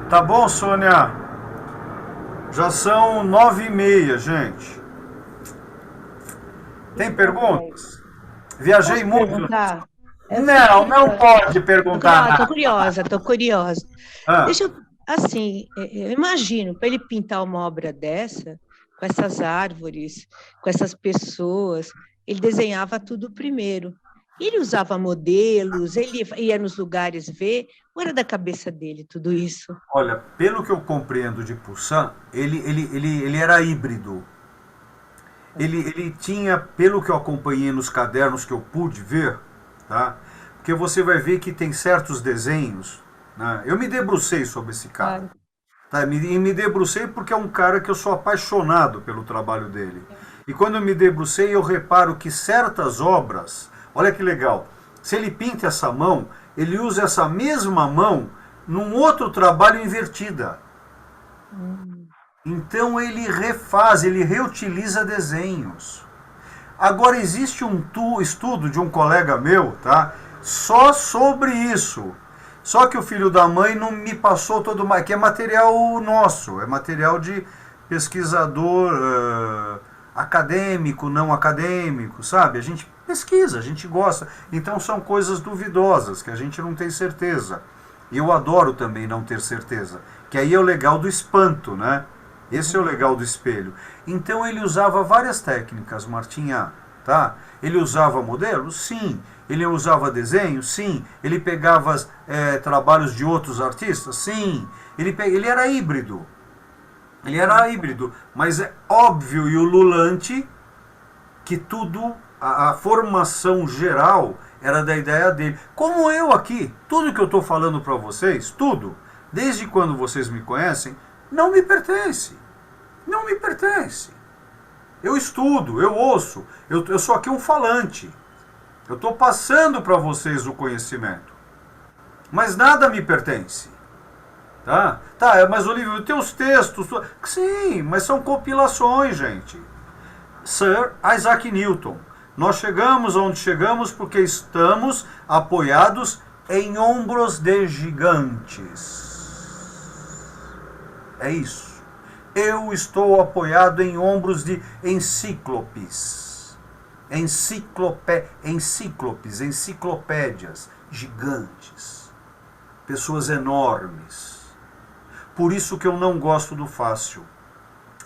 Tá bom, Sônia? Já são 9h30, gente. Tem perguntas? Viajei muito. Perguntar? Não pode perguntar. Tô curiosa. Ah. Deixa eu, assim, eu imagino, para ele pintar uma obra dessa, com essas árvores, com essas pessoas, ele desenhava tudo primeiro. Ele usava modelos, ele ia nos lugares ver, ou era da cabeça dele tudo isso? Olha, pelo que eu compreendo de Poussin, ele era híbrido. Ele tinha, pelo que eu acompanhei nos cadernos que eu pude ver, tá? Porque você vai ver que tem certos desenhos, né? Eu me debrucei sobre esse cara. Claro. Tá? E me debrucei porque é um cara que eu sou apaixonado pelo trabalho dele. E quando eu me debrucei, eu reparo que certas obras, olha que legal, se ele pinta essa mão, ele usa essa mesma mão num outro trabalho invertida. Então ele refaz, ele reutiliza desenhos. Agora existe um estudo de um colega meu, tá, só sobre isso. Só que o filho da mãe não me passou todo mais, que é material nosso, é material de pesquisador acadêmico, não acadêmico, sabe? A gente pesquisa, a gente gosta. Então são coisas duvidosas, que a gente não tem certeza. E eu adoro também não ter certeza, que aí é o legal do espanto, né? Esse é o legal do espelho. Então ele usava várias técnicas, Martinha, tá? Ele usava modelos? Sim. Ele usava desenho? Sim. Ele pegava trabalhos de outros artistas? Sim. Ele era híbrido. Ele era híbrido. Mas é óbvio e ululante que tudo, a formação geral era da ideia dele. Como eu aqui, tudo que eu estou falando para vocês, tudo, desde quando vocês me conhecem, não me pertence. Não me pertence. Eu estudo, eu ouço, eu sou aqui um falante. Eu estou passando para vocês o conhecimento. Mas nada me pertence. Tá, mas Olívio, tem os textos... Sim, mas são compilações, gente. Sir Isaac Newton. Nós chegamos onde chegamos porque estamos apoiados em ombros de gigantes. É isso. Eu estou apoiado em ombros de encíclopes. Enciclopédias gigantes. Pessoas enormes. Por isso que eu não gosto do fácil.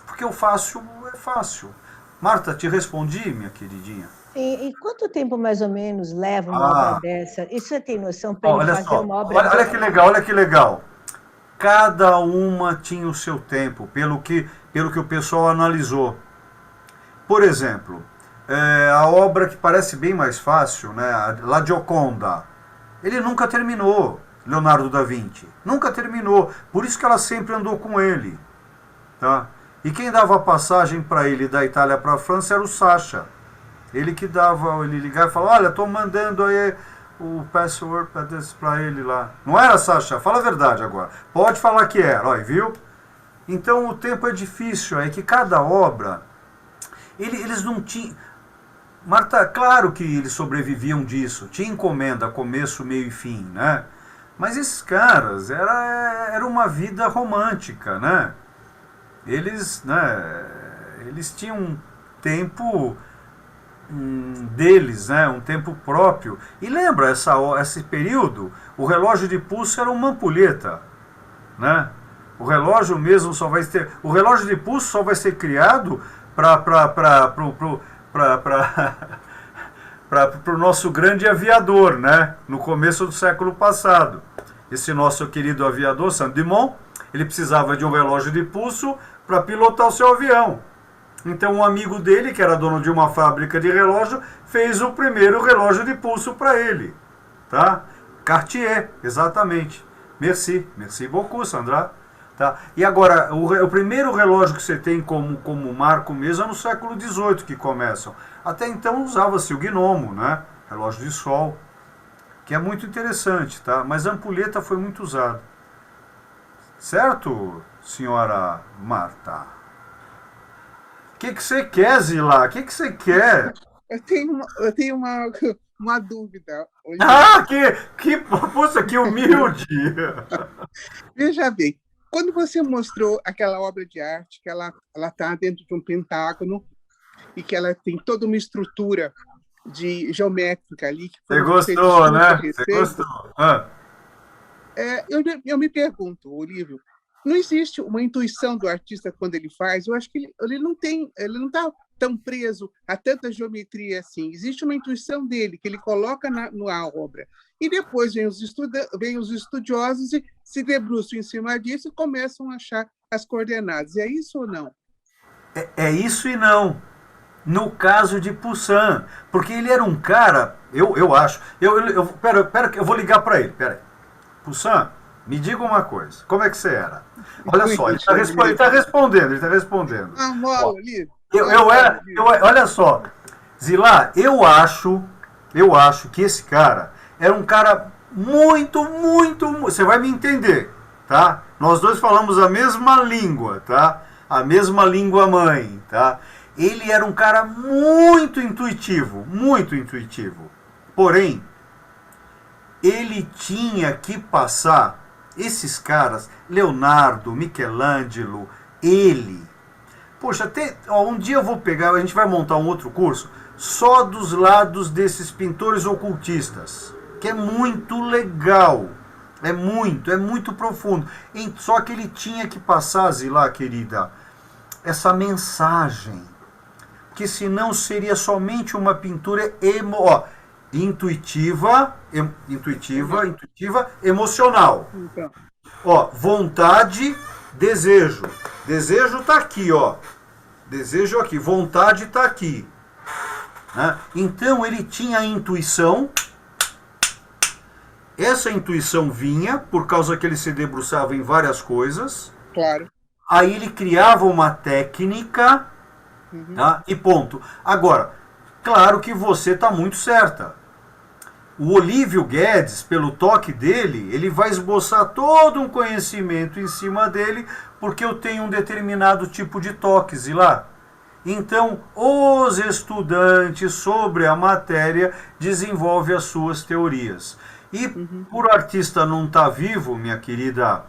Porque o fácil é fácil. Marta, te respondi, minha queridinha? E quanto tempo mais ou menos leva uma obra dessa? Isso você tem noção para ele fazer uma obra? Olha que legal, olha que legal. Cada uma tinha o seu tempo, pelo que o pessoal analisou. Por exemplo, a obra que parece bem mais fácil, né, La Gioconda, ele nunca terminou, Leonardo da Vinci. Nunca terminou. Por isso que ela sempre andou com ele. Tá? E quem dava a passagem para ele da Itália para a França era o Sacha. Ele que dava, ele ligava e falava, olha, estou mandando aí o password para ele lá. Não era, Sacha? Fala a verdade agora. Pode falar que era, olha, viu? Então o tempo é difícil, é que cada obra, eles não tinham... Marta, claro que eles sobreviviam disso, tinha encomenda, começo, meio e fim, né? Mas esses caras, era uma vida romântica, né? Eles tinham um tempo deles, né? Um tempo próprio. E lembra, esse período, o relógio de pulso era uma ampulheta, né? O relógio mesmo só vai ter... O relógio de pulso só vai ser criado para o nosso grande aviador, né? No começo do século passado. Esse nosso querido aviador, Saint-Dumont, ele precisava de um relógio de pulso para pilotar o seu avião. Então um amigo dele, que era dono de uma fábrica de relógio, fez o primeiro relógio de pulso para ele. Tá? Cartier, exatamente. Merci beaucoup, Sandra. Tá? E agora, o primeiro relógio que você tem como marco mesmo é no século XVIII que começam. Até então usava-se o gnomo, né? Relógio de sol, que é muito interessante, tá? Mas a ampulheta foi muito usada. Certo, senhora Marta? O que você quer, Zila? O que você quer? Eu tenho uma dúvida. Poxa, que humilde! Veja bem, quando você mostrou aquela obra de arte, que ela está dentro de um pentágono e que ela tem toda uma estrutura geométrica ali. Você gostou, né? Você gostou. Eu me pergunto, Olívio, não existe uma intuição do artista quando ele faz? Eu acho que ele não está tão preso a tanta geometria assim. Existe uma intuição dele, que ele coloca na obra. E depois vem os estudiosos e se debruçam em cima disso e começam a achar as coordenadas. É isso ou não? É isso e não. No caso de Poussin, porque ele era um cara, eu acho, pera, eu vou ligar para ele, pera aí. Poussin, me diga uma coisa, como é que você era? Olha só, ele está respondendo. Olha só, Zila, eu acho que esse cara era um cara muito, você vai me entender, tá? Nós dois falamos a mesma língua, tá? A mesma língua mãe, tá? Ele era um cara muito intuitivo, porém, ele tinha que passar, esses caras, Leonardo, Michelangelo, ele. Poxa, um dia eu vou pegar, a gente vai montar um outro curso, só dos lados desses pintores ocultistas, que é muito legal, é muito profundo. Só que ele tinha que passar, Zilá, querida, essa mensagem, que senão seria somente uma pintura intuitiva, emocional. Então, Vontade, desejo. Desejo tá aqui, Desejo aqui, vontade tá aqui. Né? Então ele tinha a intuição. Essa intuição vinha por causa que ele se debruçava em várias coisas. claro. Aí ele criava uma técnica, tá? E ponto. Agora, claro que você está muito certa. O Olívio Guedes, pelo toque dele, ele vai esboçar todo um conhecimento em cima dele, porque eu tenho um determinado tipo de toques, e lá. Então, os estudantes sobre a matéria desenvolvem as suas teorias. E por artista não estar vivo, minha querida,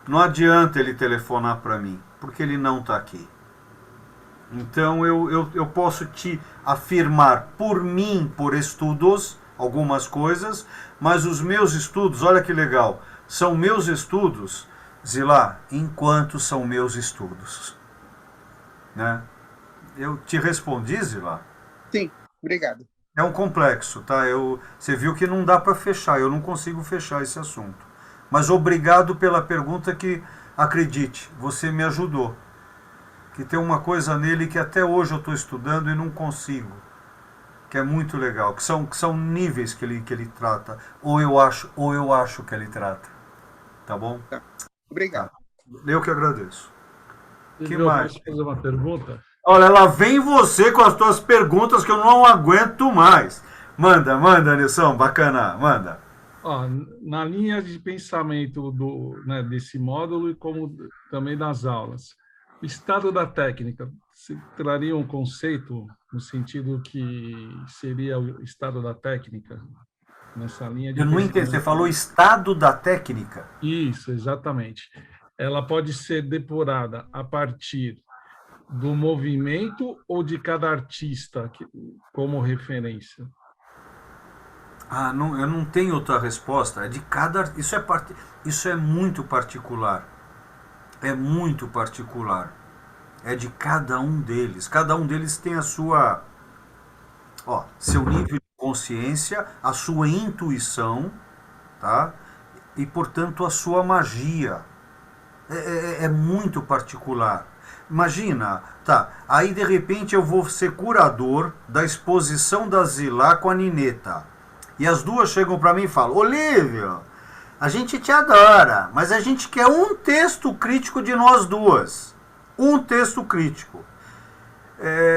não adianta ele telefonar para mim, porque ele não está aqui. Então eu posso te afirmar por mim, por estudos, algumas coisas, mas os meus estudos, olha que legal, são meus estudos, Zilá, enquanto são meus estudos. Né? Eu te respondi, Zilá? Sim, obrigado. É um complexo, tá? Você viu que não dá para fechar, eu não consigo fechar esse assunto. Mas obrigado pela pergunta que, acredite, você me ajudou. Que tem uma coisa nele que até hoje eu estou estudando e não consigo. Que é muito legal, que são níveis que ele trata. Ou eu acho que ele trata. Tá bom? Tá. Obrigado. Tá. Eu que agradeço. Que Eu mais? posso fazer uma pergunta? Olha, lá vem você com as tuas perguntas que eu não aguento mais. Manda, Nilson, bacana, manda. Na linha de pensamento desse módulo e como também das aulas, o estado da técnica, você traria um conceito no sentido que seria o estado da técnica? Nessa linha de Eu não entendi, você falou estado da técnica? Isso, exatamente. Ela pode ser depurada a partir do movimento ou de cada artista como referência? Eu não tenho outra resposta. É de cada. Isso é muito particular. É muito particular. É de cada um deles. Cada um deles tem a sua, seu nível de consciência, a sua intuição, tá? E portanto a sua magia. É muito particular. Imagina, aí de repente eu vou ser curador da exposição da Zilá com a Nineta. E as duas chegam para mim e falam: Olívio, a gente te adora, mas a gente quer um texto crítico de nós duas. Um texto crítico.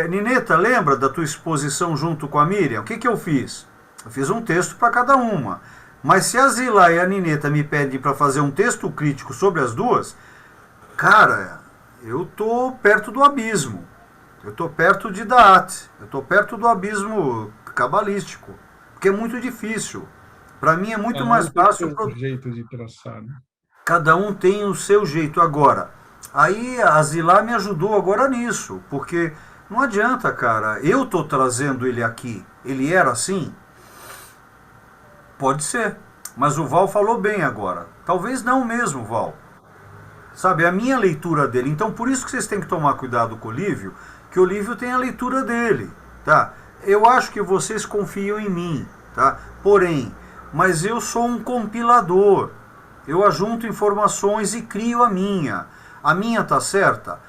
Nineta, lembra da tua exposição junto com a Miriam? O que eu fiz? Eu fiz um texto para cada uma. Mas se a Zilá e a Nineta me pedem para fazer um texto crítico sobre as duas, cara, eu tô perto do abismo. Eu tô perto de Da'at. Eu tô perto do abismo cabalístico. Porque é muito difícil. Para mim é muito mais fácil. Tem um jeito de traçar, né? Cada um tem o seu jeito. Agora, aí a Zilá me ajudou agora nisso. Porque não adianta, cara. Eu tô trazendo ele aqui. Ele era assim? Pode ser. Mas o Val falou bem agora. Talvez não mesmo, Val. Sabe, é a minha leitura dele. Então, por isso que vocês têm que tomar cuidado com o Olívio, que o Olívio tem a leitura dele, tá? Eu acho que vocês confiam em mim, tá? Porém, mas eu sou um compilador. Eu ajunto informações e crio a minha. A minha tá certa?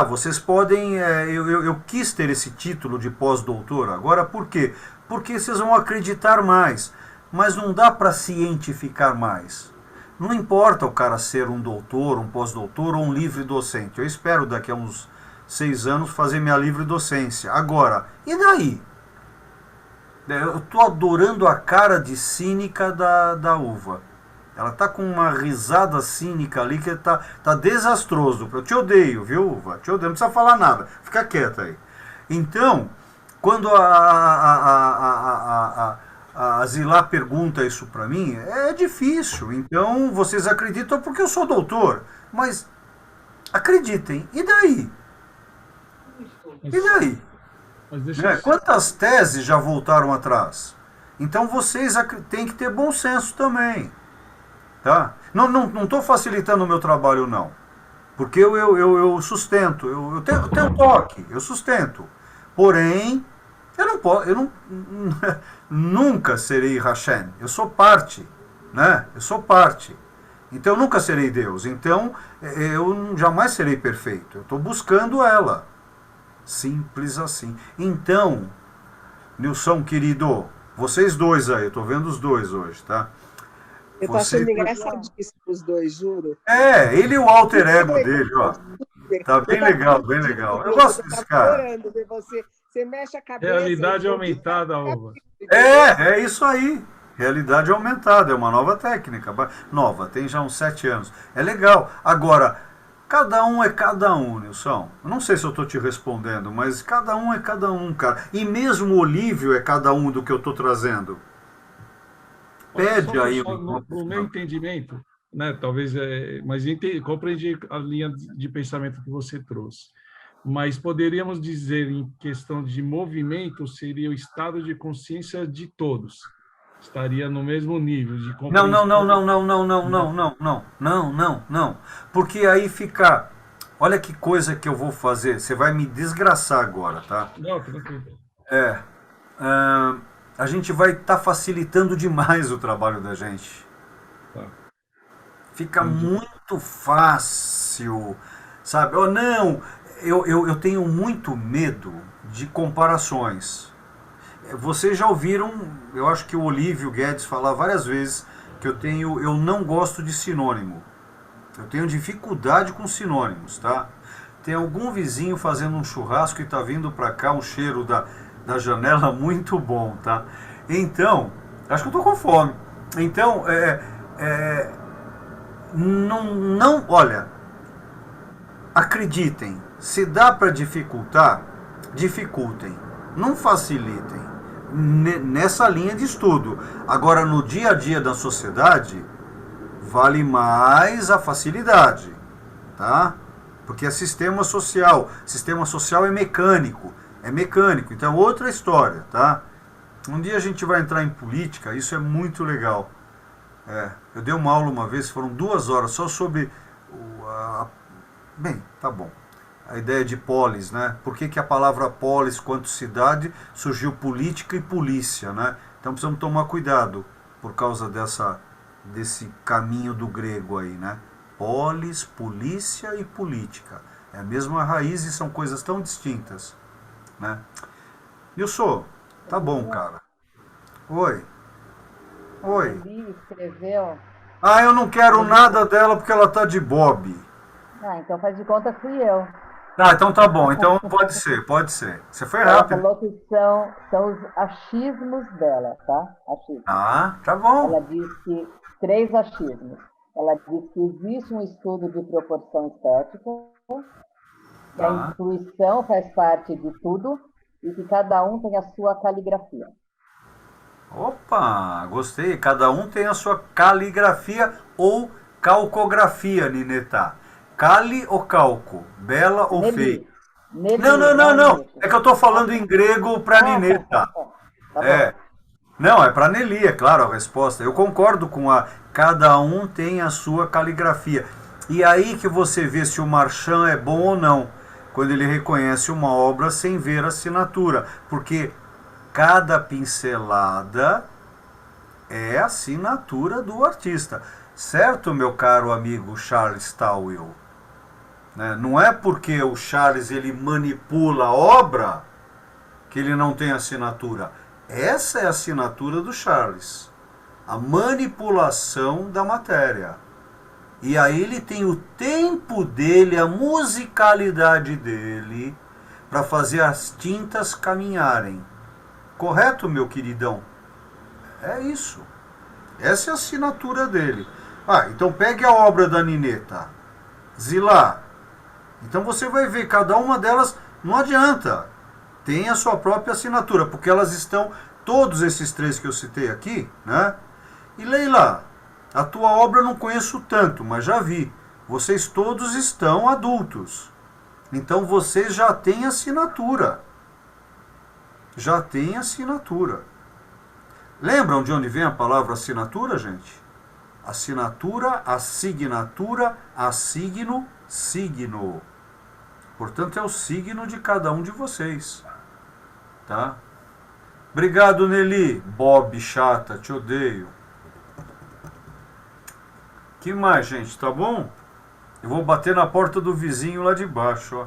Vocês podem... Eu quis ter esse título de pós-doutor agora, por quê? Porque vocês vão acreditar mais. Mas não dá para cientificar mais. Não importa o cara ser um doutor, um pós-doutor ou um livre docente. Eu espero daqui a uns 6 anos fazer minha livre docência. Agora, e daí? Eu estou adorando a cara de cínica da Uva. Ela tá com uma risada cínica ali que tá desastroso. Eu te odeio, viu, Uva? Te odeio, não precisa falar nada. Fica quieta aí. Então, quando a Zilá pergunta isso para mim, é difícil. Então, vocês acreditam porque eu sou doutor. Mas acreditem, e daí? E daí? Mas deixa eu... Quantas teses já voltaram atrás? Então vocês têm que ter bom senso também. Tá? Não estou facilitando o meu trabalho, não. Porque eu sustento, eu tenho toque, eu sustento. Porém, eu não posso, nunca serei Hashem. Eu sou parte, né? Eu sou parte. Então eu nunca serei Deus. Então eu jamais serei perfeito. Eu estou buscando ela. Simples assim. Então, Nilson, querido, vocês dois aí, eu estou vendo os dois hoje, tá? Eu tô achando engraçadíssimo os dois, juro. Ele e o alter ego dele, ó. Tá bem legal, bem legal. Eu gosto desse cara. Você mexe a cabeça. Realidade aumentada, Alva. É isso aí. Realidade aumentada, é uma nova técnica. Nova, tem já uns 7 anos. É legal. Agora, cada um é cada um, Nilson. Eu não sei se eu estou te respondendo, mas cada um é cada um, cara. E mesmo o Olívio é cada um do que eu estou trazendo. Pede aí. No meu entendimento, né, talvez, mas compreendi a linha de pensamento que você trouxe. Mas poderíamos dizer, em questão de movimento, seria o estado de consciência de todos. Estaria no mesmo nível de compreensão. Não. Porque aí fica... Olha que coisa que eu vou fazer. Você vai me desgraçar agora, tá? Não, tranquilo. A gente vai estar facilitando demais o trabalho da gente. Tá. Fica muito fácil, sabe? Eu tenho muito medo de comparações. Vocês já ouviram, eu acho que o Olívio Guedes falar várias vezes que eu não gosto de sinônimo. Eu tenho dificuldade com sinônimos, tá? Tem algum vizinho fazendo um churrasco e tá vindo para cá um cheiro da janela muito bom, tá? Então, acho que eu tô com fome. Então, olha, acreditem, se dá para dificultar, dificultem, não facilitem nessa linha de estudo. Agora, no dia a dia da sociedade, vale mais a facilidade, tá? Porque é sistema social é mecânico, então outra história, tá? Um dia a gente vai entrar em política, isso é muito legal. Eu dei uma aula uma vez, foram 2 horas só sobre bem, tá bom. A ideia de polis, né? Por que a palavra polis, quanto cidade, surgiu política e polícia, né? Então precisamos tomar cuidado por causa desse caminho do grego aí, né? Polis, polícia e política. É a mesma raiz e são coisas tão distintas, né? Nilson, tá bom, cara. Oi. Escreveu. Eu não quero nada dela porque ela tá de bob. Então faz de conta que fui eu. Então tá bom. Então pode ser. Você foi rápido. Ela falou que são os achismos dela, tá? Achismos. Tá bom. Ela diz que 3 achismos. Ela diz que existe um estudo de proporção estética, que a intuição faz parte de tudo e que cada um tem a sua caligrafia. Opa, gostei. Cada um tem a sua caligrafia ou calcografia, Nineta. Cali ou calco? Bela ou feia? Não. É que eu estou falando em grego para Nineta. Não, é para Nelly, é claro a resposta. Eu concordo com cada um tem a sua caligrafia. E aí que você vê se o Marchand é bom ou não, quando ele reconhece uma obra sem ver a assinatura. Porque cada pincelada é a assinatura do artista. Certo, meu caro amigo Charles Towell? Não é porque o Charles ele manipula a obra que ele não tem assinatura. Essa é a assinatura do Charles. A manipulação da matéria. E aí ele tem o tempo dele, a musicalidade dele, para fazer as tintas caminharem. Correto, meu queridão? É isso. Essa é a assinatura dele. Então pegue a obra da Nineta. Zilá. Então você vai ver, cada uma delas, não adianta. Tem a sua própria assinatura, porque elas estão todos esses 3 que eu citei aqui, né? E Leila, a tua obra eu não conheço tanto, mas já vi. Vocês todos estão adultos. Então vocês já têm assinatura. Já têm assinatura. Lembram de onde vem a palavra assinatura, gente? Assinatura, assignatura, assigno, signo. Portanto, é o signo de cada um de vocês. Tá? Obrigado, Nelly. Bob, chata, te odeio. Que mais, gente? Tá bom? Eu vou bater na porta do vizinho lá de baixo, ó.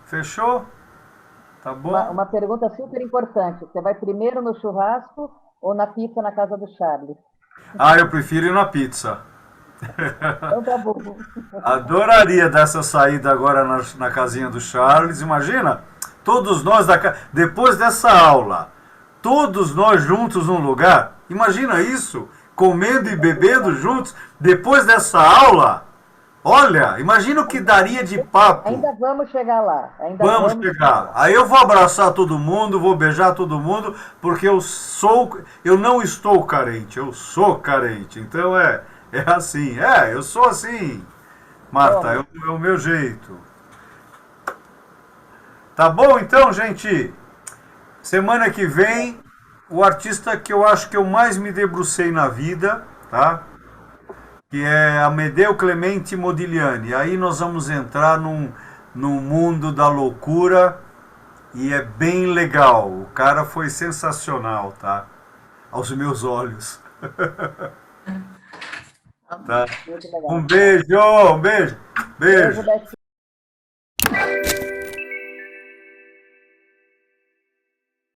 Fechou? Tá bom? Uma pergunta super importante. Você vai primeiro no churrasco ou na pizza na casa do Charles? Ah, eu prefiro ir na pizza. Então tá bom. Adoraria dar essa saída agora na casinha do Charles. Imagina, todos nós, depois dessa aula, todos nós juntos num lugar. Imagina isso, comendo e bebendo juntos, depois dessa aula. Olha, imagina o que daria de papo. Ainda vamos chegar lá. Vamos chegar. Aí eu vou abraçar todo mundo, vou beijar todo mundo, porque eu não estou carente, eu sou carente. Então é assim, eu sou assim, Marta, é o meu jeito. Tá bom então, gente? Semana que vem, o artista que eu acho que eu mais me debrucei na vida, tá? Que é Amedeo Clemente Modigliani. Aí nós vamos entrar num mundo da loucura e é bem legal. O cara foi sensacional, tá? Aos meus olhos. Tá? Um beijo, um beijo. Beijo.